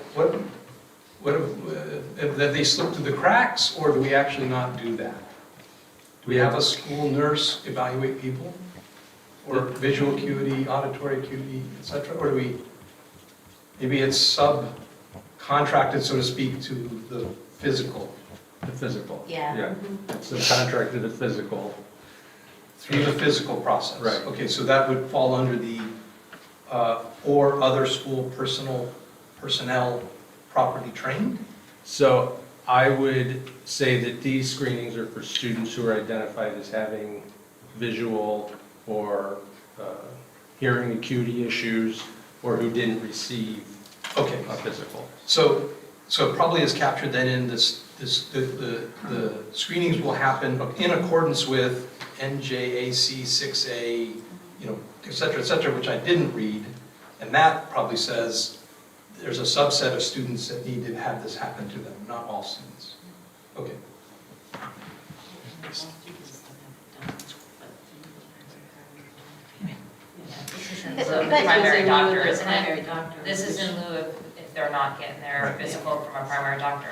they slipped through the cracks, or do we actually not do that? Do we have a school nurse evaluate people? Or visual acuity, auditory acuity, et cetera? Or do we, maybe it's subcontracted, so to speak, to the physical? The physical. Yeah. It's subcontracted to physical. Through the physical process? Right. Okay, so that would fall under the, or other school personnel properly trained? So I would say that these screenings are for students who are identified as having visual or hearing acuity issues, or who didn't receive Okay. a physical. So it probably is captured then in the screenings will happen in accordance with NJAC 6A, et cetera, which I didn't read. And that probably says there's a subset of students that need to have this happen to them, not all students. Okay. This is in lieu of Primary doctor, the isn't it? primary doctor. This is in lieu of if they're not getting their physical from a primary doctor.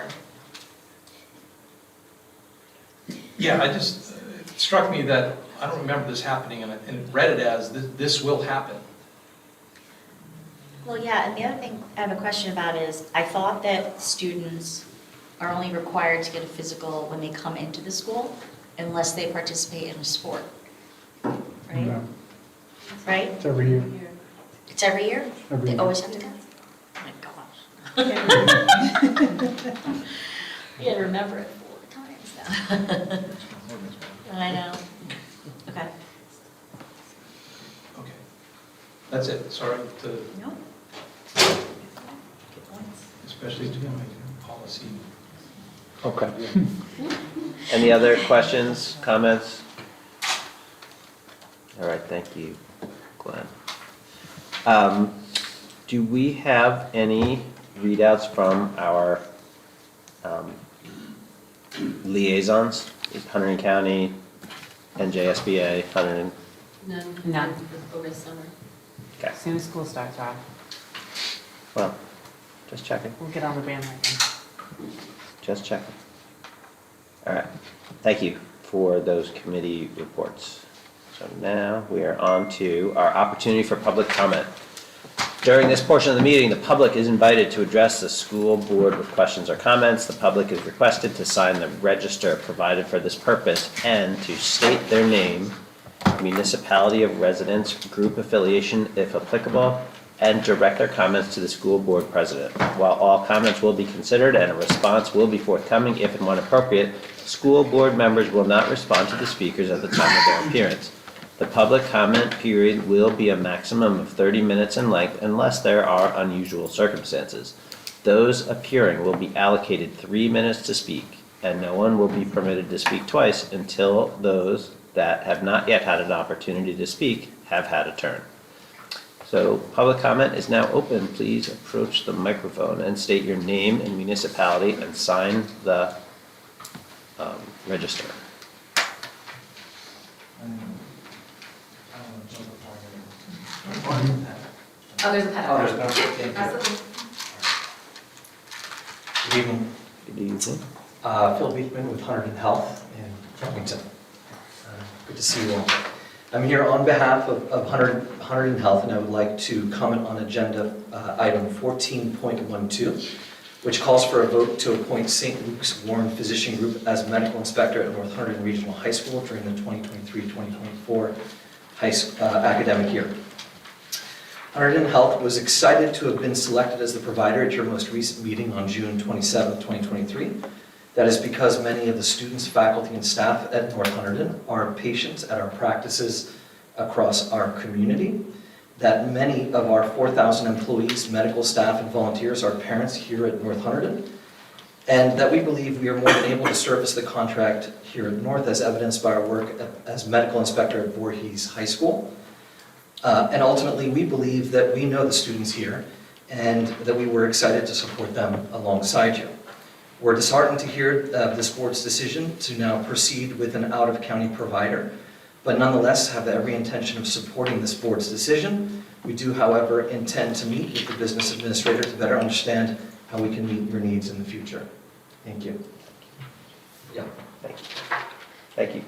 Yeah, it struck me that, I don't remember this happening, and it read it as, this will happen. Well, yeah, and the other thing I have a question about is, I thought that students are only required to get a physical when they come into the school unless they participate in a sport, right? No, Right? it's every year. It's every year? Every They year. always have to go? Oh my gosh. Yeah, remember it 4 times now. I know. Okay. Okay. That's it, sorry to, No. especially to my policy. Okay. Any other questions, comments? All right, thank you, Glenn. Do we have any readouts from our liaisons? Hunterdon County, NJSBA, Hunterdon? None over the summer. Okay, As soon as school starts off, well, just checking, we'll get on the bandwagon. just checking. All right, thank you for those committee reports. So now we are on to our opportunity for public comment. During this portion of the meeting, the public is invited to address the school board with questions or comments. The public is requested to sign the register provided for this purpose and to state their name, municipality of residence, group affiliation if applicable, and direct their comments to the school board president. While all comments will be considered and a response will be forthcoming if and when appropriate, school board members will not respond to the speakers at the time of their appearance. The public comment period will be a maximum of 30 minutes in length unless there are unusual circumstances. Those appearing will be allocated 3 minutes to speak, and no one will be permitted to speak twice until those that have not yet had an opportunity to speak have had a turn. So public comment is now open. Please approach the microphone and state your name and municipality and sign the register. Oh, there's a pet. Oh, there's no, thank you. Absolutely. Good evening. Good evening. Phil Beekman with Hunterdon Health in Killington. Good to see you all. I'm here on behalf of Hunterdon Health, and I would like to comment on agenda item 14.12, which calls for a vote to appoint St. Luke's Warren Physician Group as medical inspector at North Hunterdon Regional High School during the 2023-2024 academic year. Hunterdon Health was excited to have been selected as the provider at your most recent meeting on June 27, 2023. That is because many of the students, faculty, and staff at North Hunterdon are patients at our practices across our community, that many of our 4,000 employees, medical staff, and volunteers are parents here at North Hunterdon, and that we believe we are more than able to service the contract here at North, as evidenced by our work as medical inspector at Voorhees High School. And ultimately, we believe that we know the students here and that we were excited to support them alongside you. We're disheartened to hear this board's decision to now proceed with an out-of-county provider, but nonetheless have every intention of supporting this board's decision. We do, however, intend to meet with the business administrator to better understand how we can meet your needs in the future. Thank you. Yeah. Thank you. Thank you.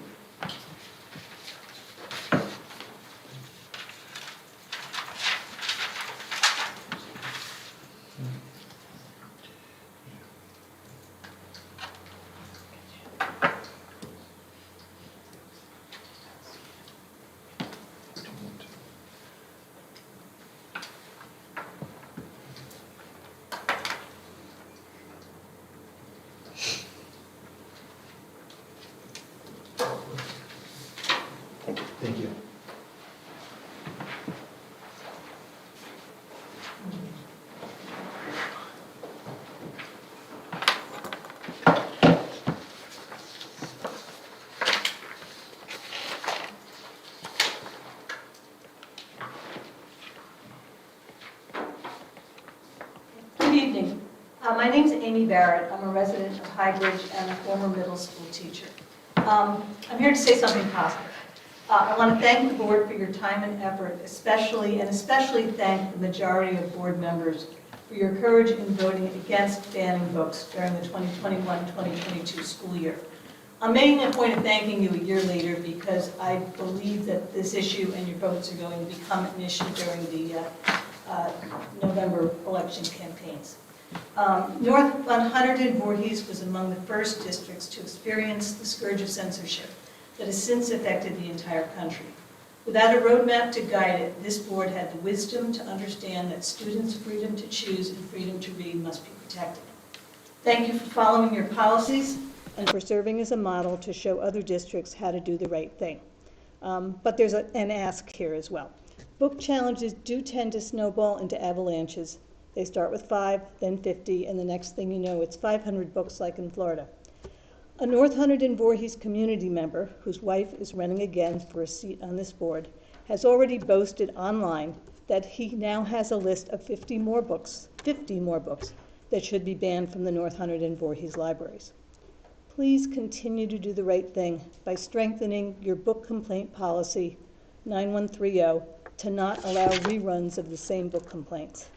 Thank you. Good evening. My name is Amy Barrett. I'm a resident of Highbridge and a former middle school teacher. I'm here to say something positive. I want to thank the board for your time and effort, especially thank the majority of board members for your courage in voting against banning books during the 2021-2022 school year. I'm making a point of thanking you a year later because I believe that this issue and your votes are going to become an issue during the November election campaigns. North Hunterdon-Voorhees was among the first districts to experience the scourge of censorship that has since affected the entire country. Without a roadmap to guide it, this board had the wisdom to understand that students' freedom to choose and freedom to read must be protected. Thank you for following your policies and for serving as a model to show other districts how to do the right thing. But there's an ask here as well. Book challenges do tend to snowball into avalanches. They start with 5, then 50, and the next thing you know, it's 500 books like in Florida. A North Hunterdon-Voorhees community member, whose wife is running again for a seat on this board, has already boasted online that he now has a list of 50 more books that should be banned from the North Hunterdon-Voorhees libraries. Please continue to do the right thing by strengthening your book complaint policy 9130 to not allow reruns of the same book complaints.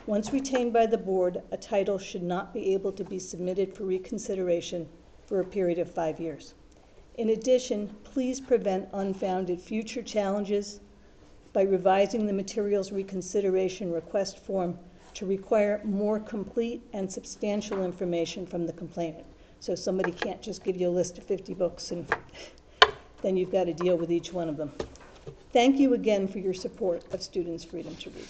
Once retained by the board, a title should not be able to be submitted for reconsideration for a period of 5 years. In addition, please prevent unfounded future challenges by revising the materials reconsideration request form to require more complete and substantial information from the complainant. So somebody can't just give you a list of 50 books and then you've got to deal with each one of them. Thank you again for your support of students' freedom to read.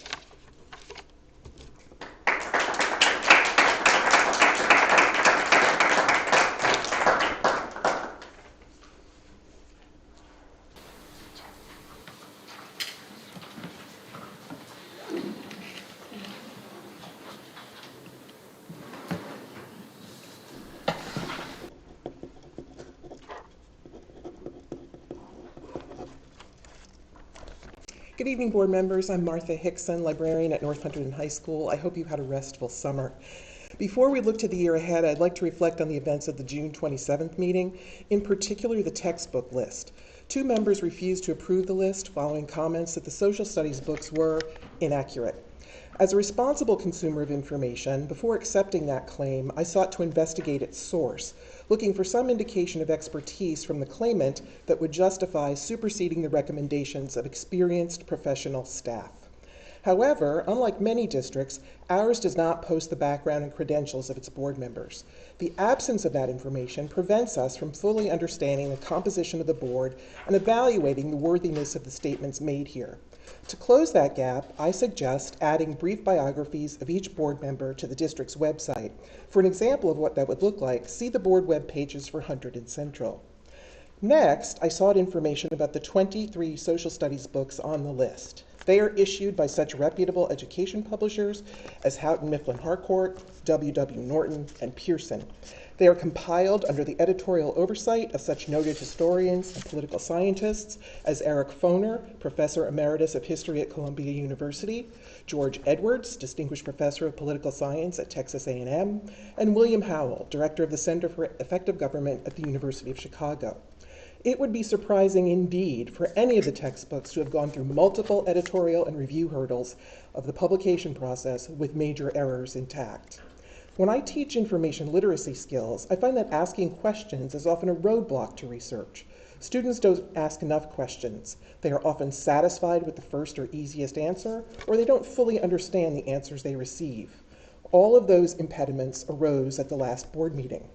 Good evening, board members. I'm Martha Hickson, librarian at North Hunterdon High School. I hope you had a restful summer. Before we look to the year ahead, I'd like to reflect on the events of the June 27th meeting, in particular the textbook list. 2 members refused to approve the list following comments that the social studies books were inaccurate. As a responsible consumer of information, before accepting that claim, I sought to investigate its source, looking for some indication of expertise from the claimant that would justify superseding the recommendations of experienced professional staff. However, unlike many districts, ours does not post the background and credentials of its board members. The absence of that information prevents us from fully understanding the composition of the board and evaluating the worthiness of the statements made here. To close that gap, I suggest adding brief biographies of each board member to the district's website. For an example of what that would look like, see the board web pages for Hunterdon Central. Next, I sought information about the 23 social studies books on the list. They are issued by such reputable education publishers as Houghton Mifflin Harcourt, W.W. Norton, and Pearson. They are compiled under the editorial oversight of such noted historians and political scientists as Eric Foner, Professor Emeritus of History at Columbia University, George Edwards, Distinguished Professor of Political Science at Texas A&M, and William Howell, Director of the Center for Effective Government at the University of Chicago. It would be surprising indeed for any of the textbooks to have gone through multiple editorial and review hurdles of the publication process with major errors intact. When I teach information literacy skills, I find that asking questions is often a roadblock to research. Students don't ask enough questions. They are often satisfied with the first or easiest answer, or they don't fully understand the answers they receive. All of those impediments arose at the last board meeting.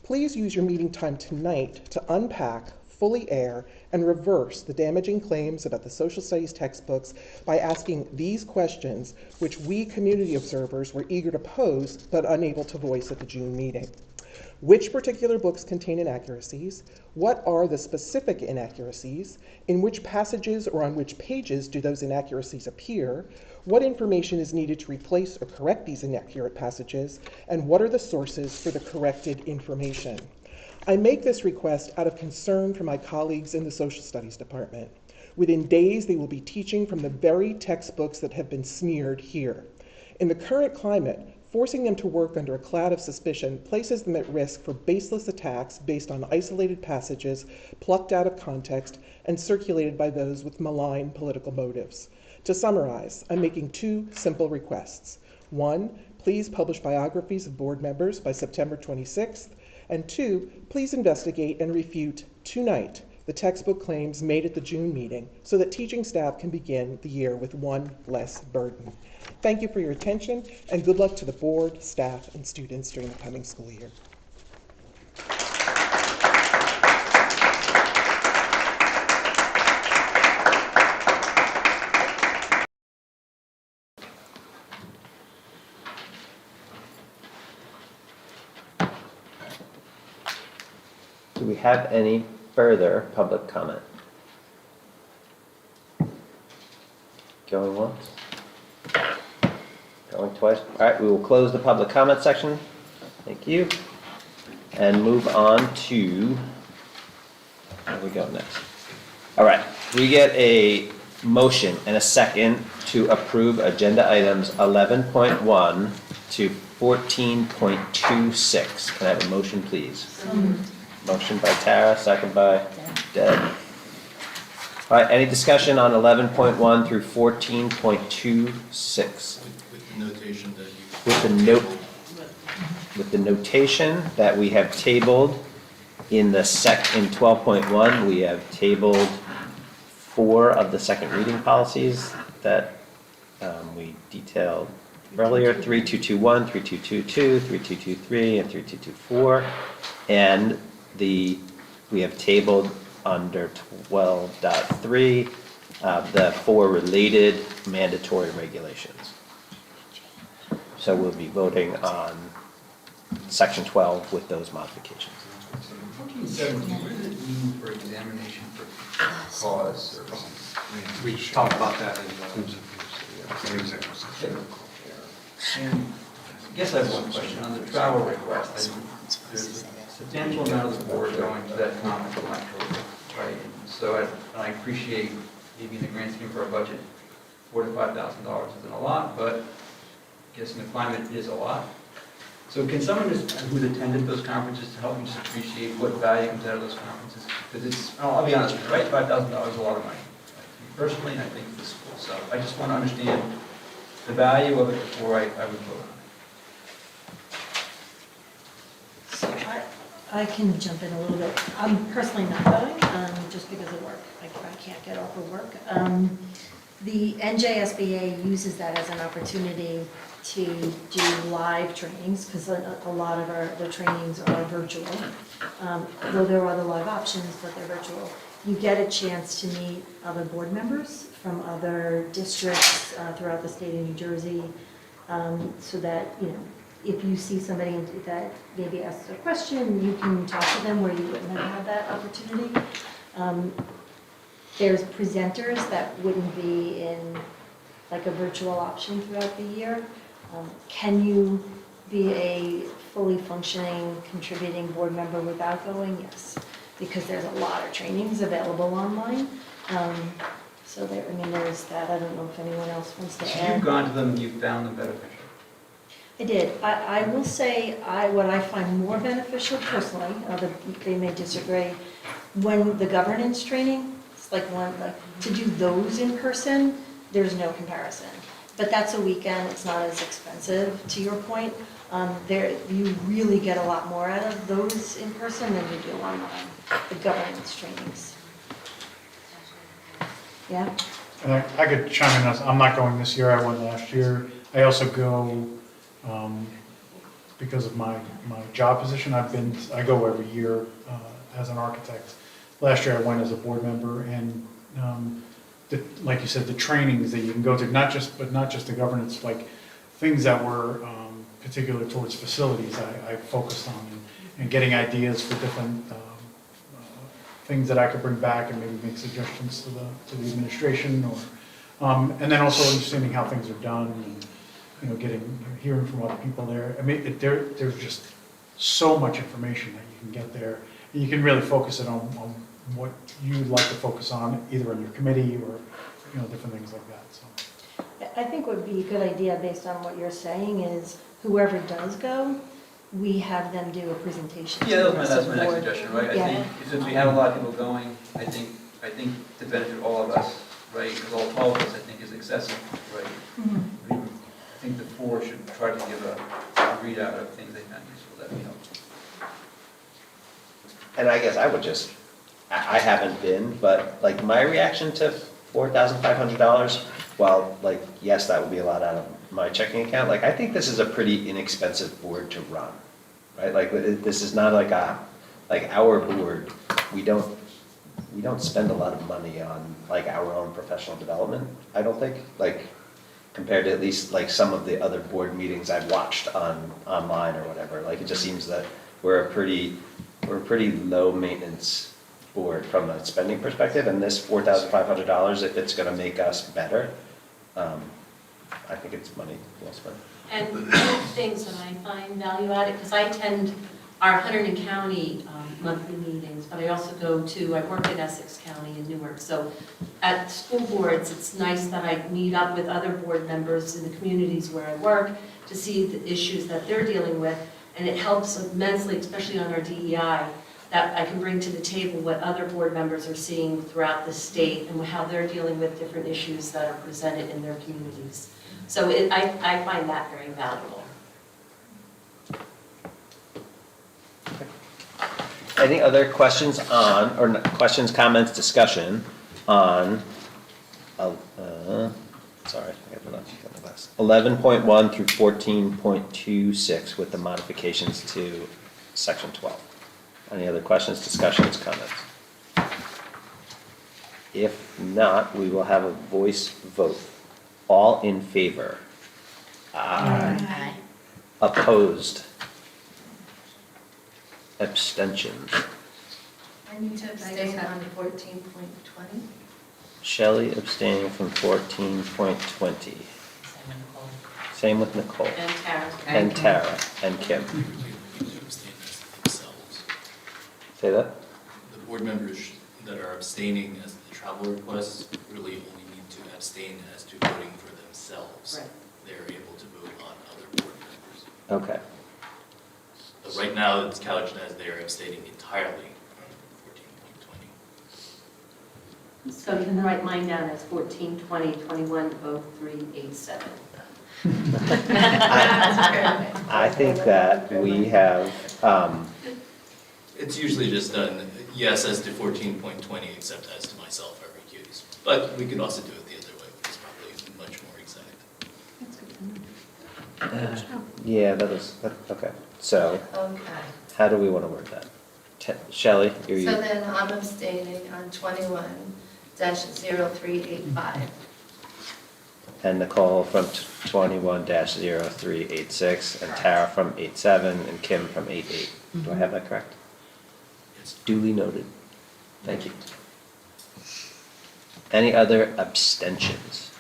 Please use your meeting time tonight to unpack, fully air, and reverse the damaging claims about the social studies textbooks by asking these questions, which we community observers were eager to pose but unable to voice at the June meeting. Which particular books contain inaccuracies? What are the specific inaccuracies? In which passages or on which pages do those inaccuracies appear? What information is needed to replace or correct these inaccurate passages? And what are the sources for the corrected information? I make this request out of concern for my colleagues in the Social Studies Department. Within days, they will be teaching from the very textbooks that have been smeared here. In the current climate, forcing them to work under a cloud of suspicion places them at risk for baseless attacks based on isolated passages plucked out of context and circulated by those with malign political motives. To summarize, I'm making two simple requests. One, please publish biographies of board members by September 26th. And two, please investigate and refute tonight the textbook claims made at the June meeting so that teaching staff can begin the year with one less burden. Thank you for your attention, and good luck to the board, staff, and students during the coming school year. Do we have any further public comment? Going once? Going twice? All right, we will close the public comment section. Thank you. And move on to, where do we go next? All right, we get a motion and a second to approve agenda items 11.1 to 14.26. Can I have a motion, please? Motion by Tara, second by Deb. All right, any discussion on 11.1 through 14.26? With the notation that you. With the notation that we have tabled in 12.1, we have tabled 4 of the second reading policies that we detailed earlier, 3221, 3222, 3223, and 3224. And we have tabled under 12.3 the 4 related mandatory regulations. So we'll be voting on section 12 with those modifications. 1417, what does it mean for examination for cause or something? We talked about that in And I guess I have one question on the travel request. There's a substantial amount of the board going to that conference in October, right? So I appreciate maybe in the grand scheme for a budget, $4,000 to $5,000 isn't a lot, but I guess in the climate it is a lot. So can someone who's attended those conferences to help me just appreciate what value comes out of those conferences? Because it's, I'll be honest with you, right? $5,000 is a lot of money. Personally, and I think for the school. So I just want to understand the value of it before I would vote on it. So I can jump in a little bit. I'm personally not going, just because of work. I can't get off of work. The NJSBA uses that as an opportunity to do live trainings, because a lot of the trainings are virtual. Though there are other live options, but they're virtual. You get a chance to meet other board members from other districts throughout the state of New Jersey, so that, if you see somebody that maybe asks a question, you can talk to them where you wouldn't have had that opportunity. There's presenters that wouldn't be in like a virtual option throughout the year. Can you be a fully functioning, contributing board member without going? Yes, because there's a lot of trainings available online. So there's that. I don't know if anyone else wants to So add. you've gone to them, you found them beneficial? I did. I will say, what I find more beneficial personally, they may disagree, when the governance training, it's like to do those in person, there's no comparison. But that's a weekend, it's not as expensive, to your point. You really get a lot more out of those in person than you do online, the governance trainings. Yeah? And I could chime in, I'm not going this year, I went last year. I also go, because of my job position, I go every year as an architect. Last year I went as a board member, and like you said, the trainings that you can go to, not just the governance, like things that were particular towards facilities, I focused on, and getting ideas for different things that I could bring back and maybe make suggestions to the administration, or and then also understanding how things are done, and hearing from other people there. I mean, there's just so much information that you can get there, and you can really focus it on what you'd like to focus on, either on your committee or different things like that. So I think what would be a good idea, based on what you're saying, is whoever does go, we have them do a presentation. Yeah, that's my next suggestion, right? Yeah. I think since we have a lot of people going, I think to benefit all of us, right, because all 12 of us, I think, is excessive, right? Mm-hmm. I think the 4 should try to give a readout of things they found useful. That'd be helpful. And I guess I would I haven't been, but like my reaction to $4,500, while like, yes, that would be a lot out of my checking account, like I think this is a pretty inexpensive board to run, right? Like this is not like our board, we don't spend a lot of money on like our own professional development, I don't think, like compared to at least like some of the other board meetings I've watched online or whatever. Like it just seems that we're a pretty low maintenance board from a spending perspective, and this $4,500, if it's gonna make us better, I think it's money well spent. And one of the things that I find value added, because I attend our Hunterdon County monthly meetings, but I also I work in Essex County in Newark, so at school boards, it's nice that I meet up with other board members in the communities where I work to see the issues that they're dealing with, and it helps immensely, especially on our DEI, that I can bring to the table what other board members are seeing throughout the state and how they're dealing with different issues that are presented in their communities. So I find that very valuable. Any other questions questions, comments, discussion on, sorry, I got put on the glass. 11.1 through 14.26 with the modifications to section 12. Any other questions, discussions, comments? If not, we will have a voice vote. All in favor? Aye. Opposed? Abstentions? I need to abstain on 14.20. Shelley abstaining from 14.20. Same with Nicole. And Tara. And Tara. And Kim. Say that? The board members that are abstaining as the travel requests really only need to abstain as to voting for themselves. Right. They're able to vote on other board members. Okay. So right now, it's couched as they're abstaining entirely on 14.20. So you can write mine down as 14, 20, 21, 03, 87. I think that we have, It's usually just done, yes, as to 14.20, except as to myself, I recuse. But we could also do it the other way, which is probably much more exact. yeah, okay. So, Okay. how do we want to word that? Shelley, So then I'm abstaining on 21-0385. and Nicole from 21-0386, and Tara from 87, and Kim from 88. Do I have that correct? It's duly noted. Thank you. Any other abstentions?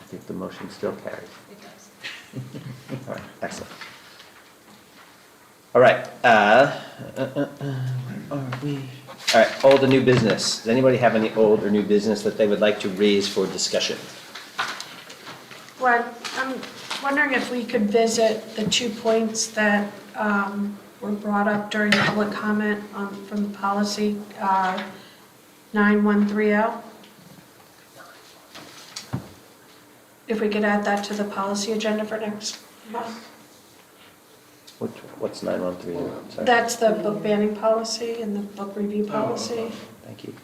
I think the motion still carries. It does. All right, excellent. All right, where are we? All right, old and new business. Does anybody have any old or new business that they would like to raise for discussion? Well, I'm wondering if we could visit the 2 points that were brought up during public comment from the policy 9130. If we could add that to the policy agenda for next month. What's 913? Sorry. That's the book banning policy and the book review policy. Thank you.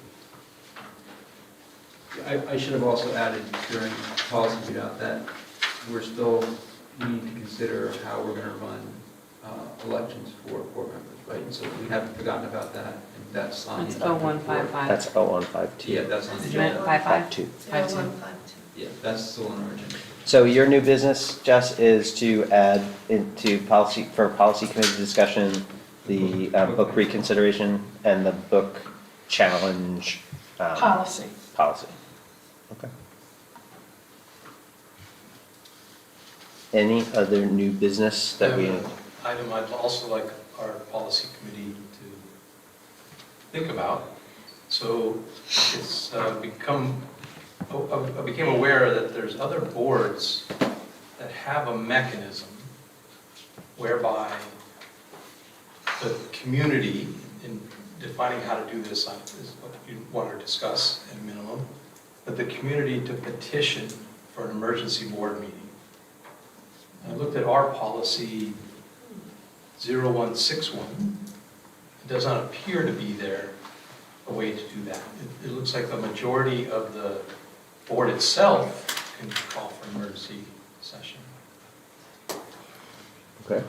I should have also added during policy readout that we need to consider how we're going to run elections for board members, right? So we haven't forgotten about that, and that's on the It's agenda. 0155. That's 0152. Yeah, that's on the Isn't it agenda. 55? 52. 0152. Yeah, that's still on our agenda. So your new business, Jess, is to add into policy, for policy committee discussion, the book reconsideration and the book challenge. Policy. Policy. Okay. Any other new business that we? Item I'd also like our policy committee to think about. So it's I became aware that there's other boards that have a mechanism whereby the community, in defining how to do this is what you want to discuss at minimum, but the community to petition for an emergency board meeting. I looked at our policy 0161. It does not appear to be there a way to do that. It looks like the majority of the board itself can call for an emergency session. Okay.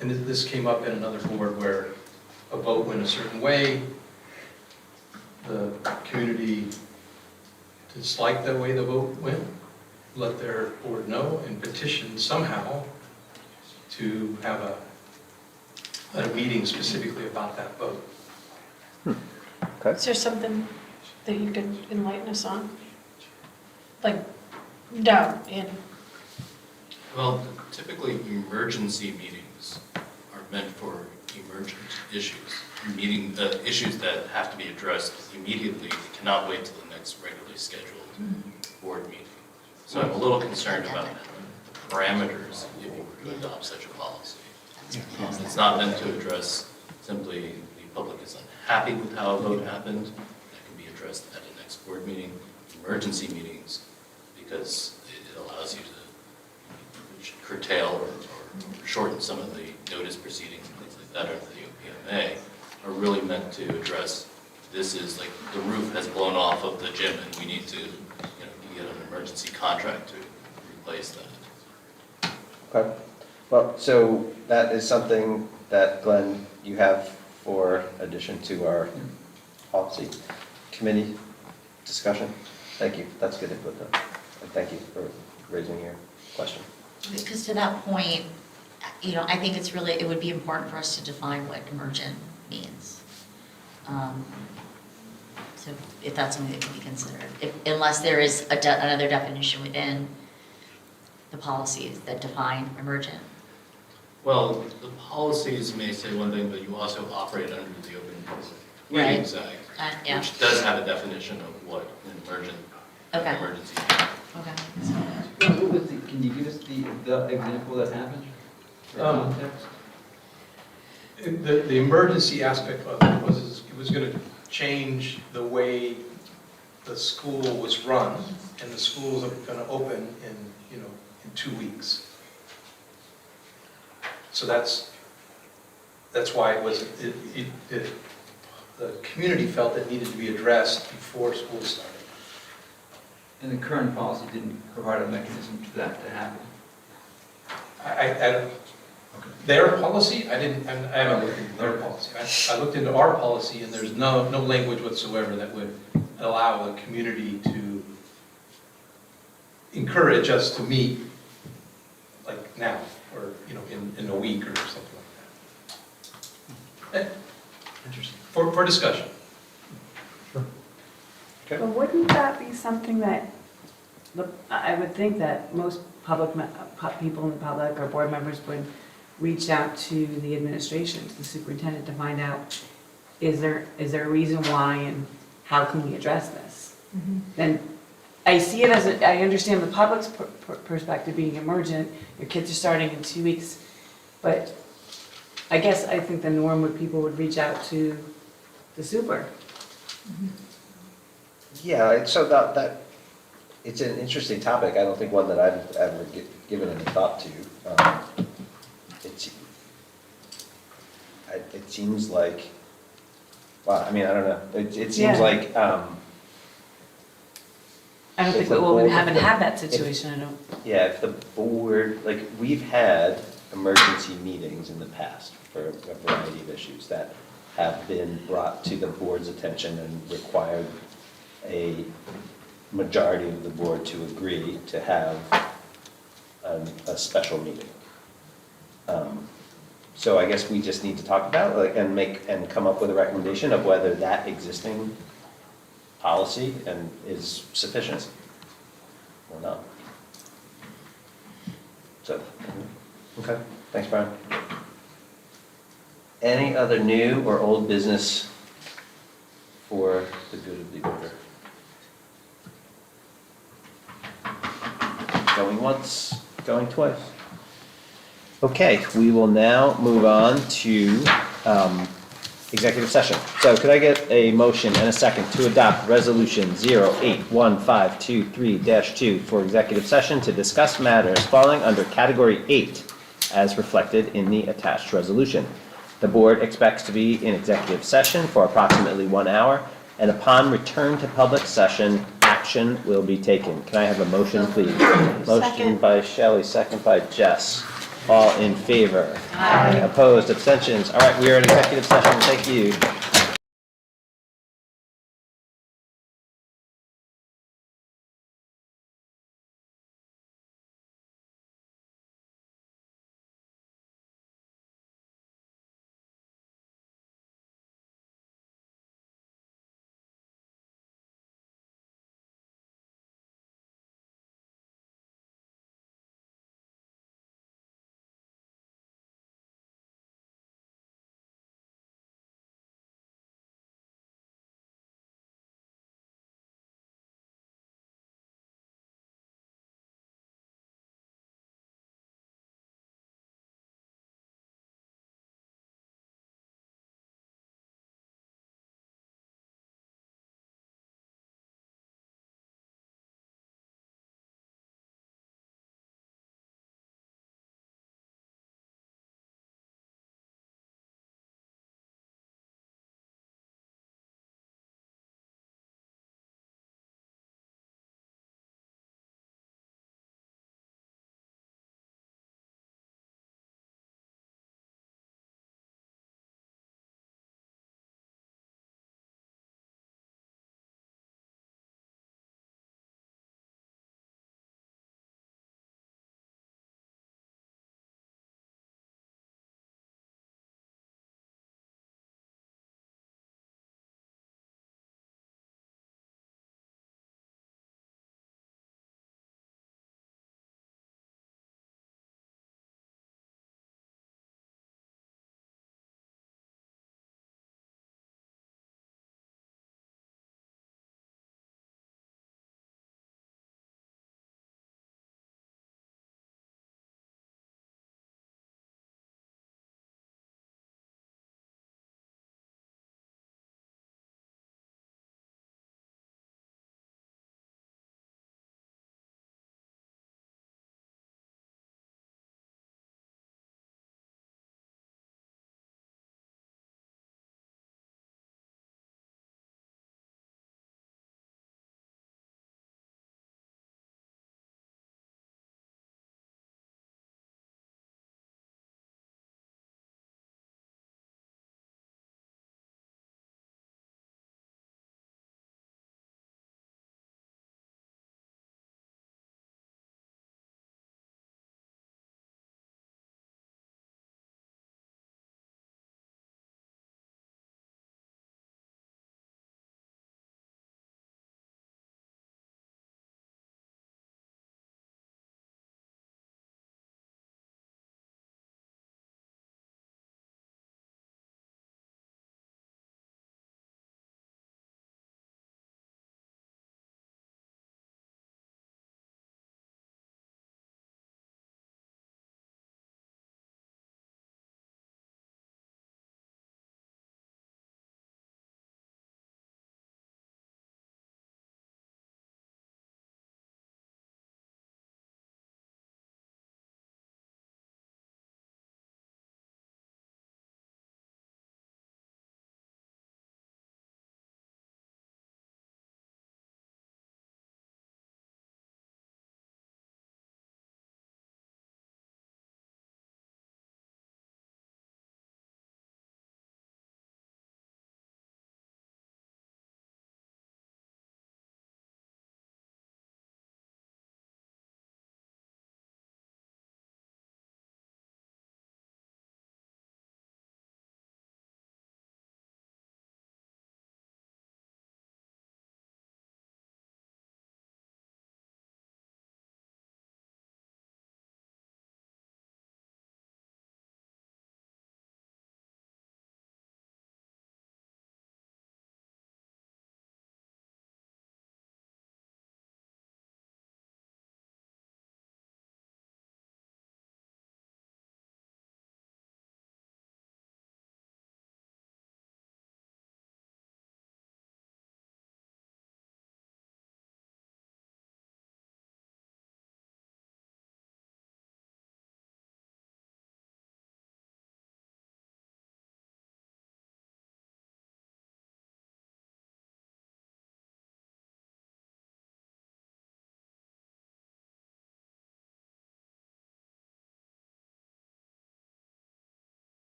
And this came up in another board where a vote went a certain way. The community disliked the way the vote went, let their board know, and petitioned somehow to have a meeting specifically about that vote. Okay. Is there something that you could enlighten us on? Like, no, Well, typically, emergency meetings are meant for emergent issues. Issues that have to be addressed immediately, cannot wait till the next regularly scheduled board meeting. So I'm a little concerned about the parameters if you were to adopt such a policy. It's not meant to address simply the public is unhappy with how a vote happened. That can be addressed at the next board meeting. Emergency meetings, because it allows you to curtail or shorten some of the notice proceedings and things like that under the OPMA, are really meant to address, this is like the roof has blown off of the gym and we need to get an emergency contract to replace that. Okay. Well, so that is something that, Glenn, you have for addition to our policy committee discussion. Thank you. That's good input, though. And thank you for raising your question. Because to that point, I think it would be important for us to define what emergent means. So if that's something that can be considered, unless there is another definition within the policies that define emergent. Well, the policies may say one thing, but you also operate under the Open Meetings Act, Yeah. which does have a definition of what an emergency is. Okay. Can you give us the example that happened? For context? The emergency aspect of it was it was going to change the way the school was run, and the schools are going to open in 2 weeks. So that's why the community felt it needed to be addressed before school started. And the current policy didn't provide a mechanism for that to happen. I don't, their policy, I haven't looked into their policy. I looked into our policy, and there's no language whatsoever that would allow the community to encourage us to meet like now, or, in a week or something like that. Interesting. For discussion. But wouldn't that be something that, I would think that most people in the public or board members would reach out to the administration, to the superintendent, to find out, is there a reason why and how can we address this? Then I see it as, I understand the public's perspective being emergent, your kids are starting in 2 weeks, but I guess I think the norm would people would reach out to the super. Yeah, so that, it's an interesting topic. I don't think one that I've ever given any thought to. It seems like, well, I mean, I don't know. It seems Yeah. like, I don't think, well, we haven't had that situation, I don't. yeah, if the board, like, we've had emergency meetings in the past for a variety of issues that have been brought to the board's attention and required a majority of the board to agree to have a special meeting. So I guess we just need to talk about it and come up with a recommendation of whether that existing policy is sufficient or not. So, okay, thanks, Brian. Any other new or old business for the good of the order? Going once, going twice. Okay, we will now move on to executive session. So could I get a motion and a second to adopt Resolution 081523-2 for executive session to discuss matters falling under Category 8 as reflected in the attached resolution. The board expects to be in executive session for approximately 1 hour, and upon return to public session, action will be taken. Can I have a motion, please? Motion by Shelley, second by Jess. All in favor? Aye. Opposed, abstentions? All right, we are in executive session. Thank you.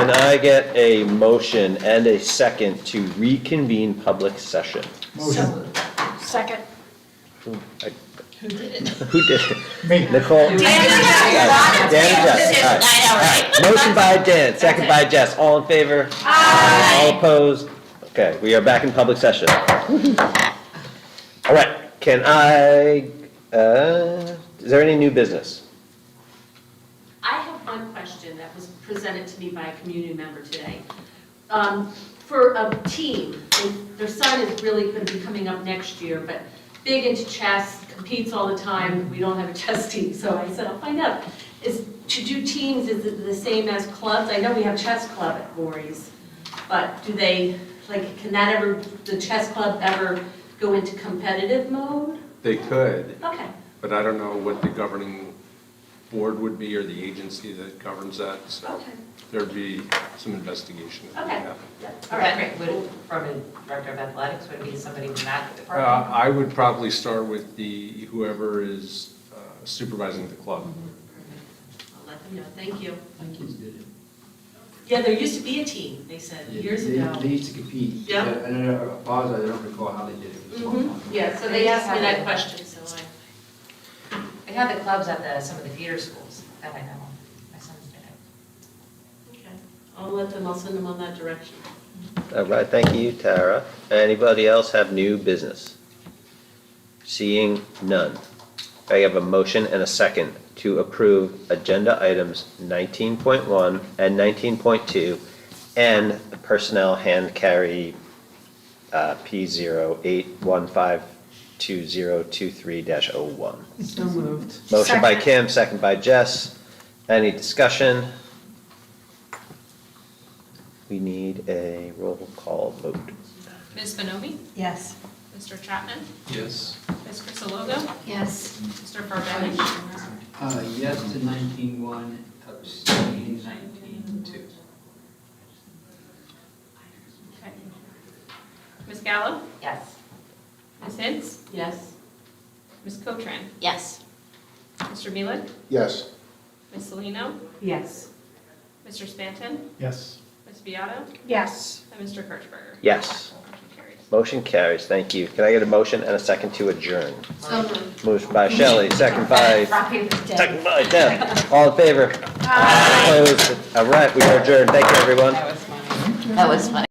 can I get a motion and a second to reconvene public session? Motion. Second. Who did it? Who did it? Me. Nicole? Dan and Jess. All right. Motion by Dan, second by Jess. All in favor? All opposed? Okay, we are back in public session. All right, can I, is there any new business? I have one question that was presented to me by a community member today. For a team, their son is really going to be coming up next year, but big into chess, competes all the time. We don't have a chess team, so I said, I'll find out. To do teams, is it the same as clubs? I know we have chess club at Voorhees, but do they, can that ever, the chess club ever go into competitive mode? They could, Okay. but I don't know what the governing board would be or the agency that governs that, so Okay. there'd be some investigation that would Okay. happen. All right, Great. Would it, from a director of athletics, would it be somebody from that department? I would probably start with whoever is supervising the club. I'll let them know. Thank you. My kids did it. Yeah, there used to be a team, they said, years ago. They used to compete. Yeah. And I apologize, I don't recall how they did it. It was a long time ago. Yeah, so they asked me that question, so They have the clubs at some of the feeder schools that I know. My son's been at. okay. I'll send them on that direction. All right, thank you, Tara. Anybody else have new business? Seeing none. I have a motion and a second to approve agenda items 19.1 and 19.2 and the personnel hand carry P08152023-01. So moved. Motion by Second. Kim, second by Jess. Any discussion? We need a roll call vote. Ms. Bonomi? Yes. Mr. Chapman? Yes. Ms. Crisologo? Yes. Mr. Farbenich? Yes to 19-1, abstaining 19-2. Okay. Ms. Gallo? Yes. Ms. Hintz? Yes. Ms. Cotran? Yes. Mr. Mealy? Yes. Ms. Salino? Yes. Mr. Spanton? Yes. Ms. Beato? Yes. And Mr. Kirchberger? Yes. Motion carries. Motion carries, thank you. Can I get a motion and a second to adjourn? So moved. Motion by Shelley, second by Deb. All in favor? Opposed? All right, we are adjourned. Thank you, everyone. That was funny.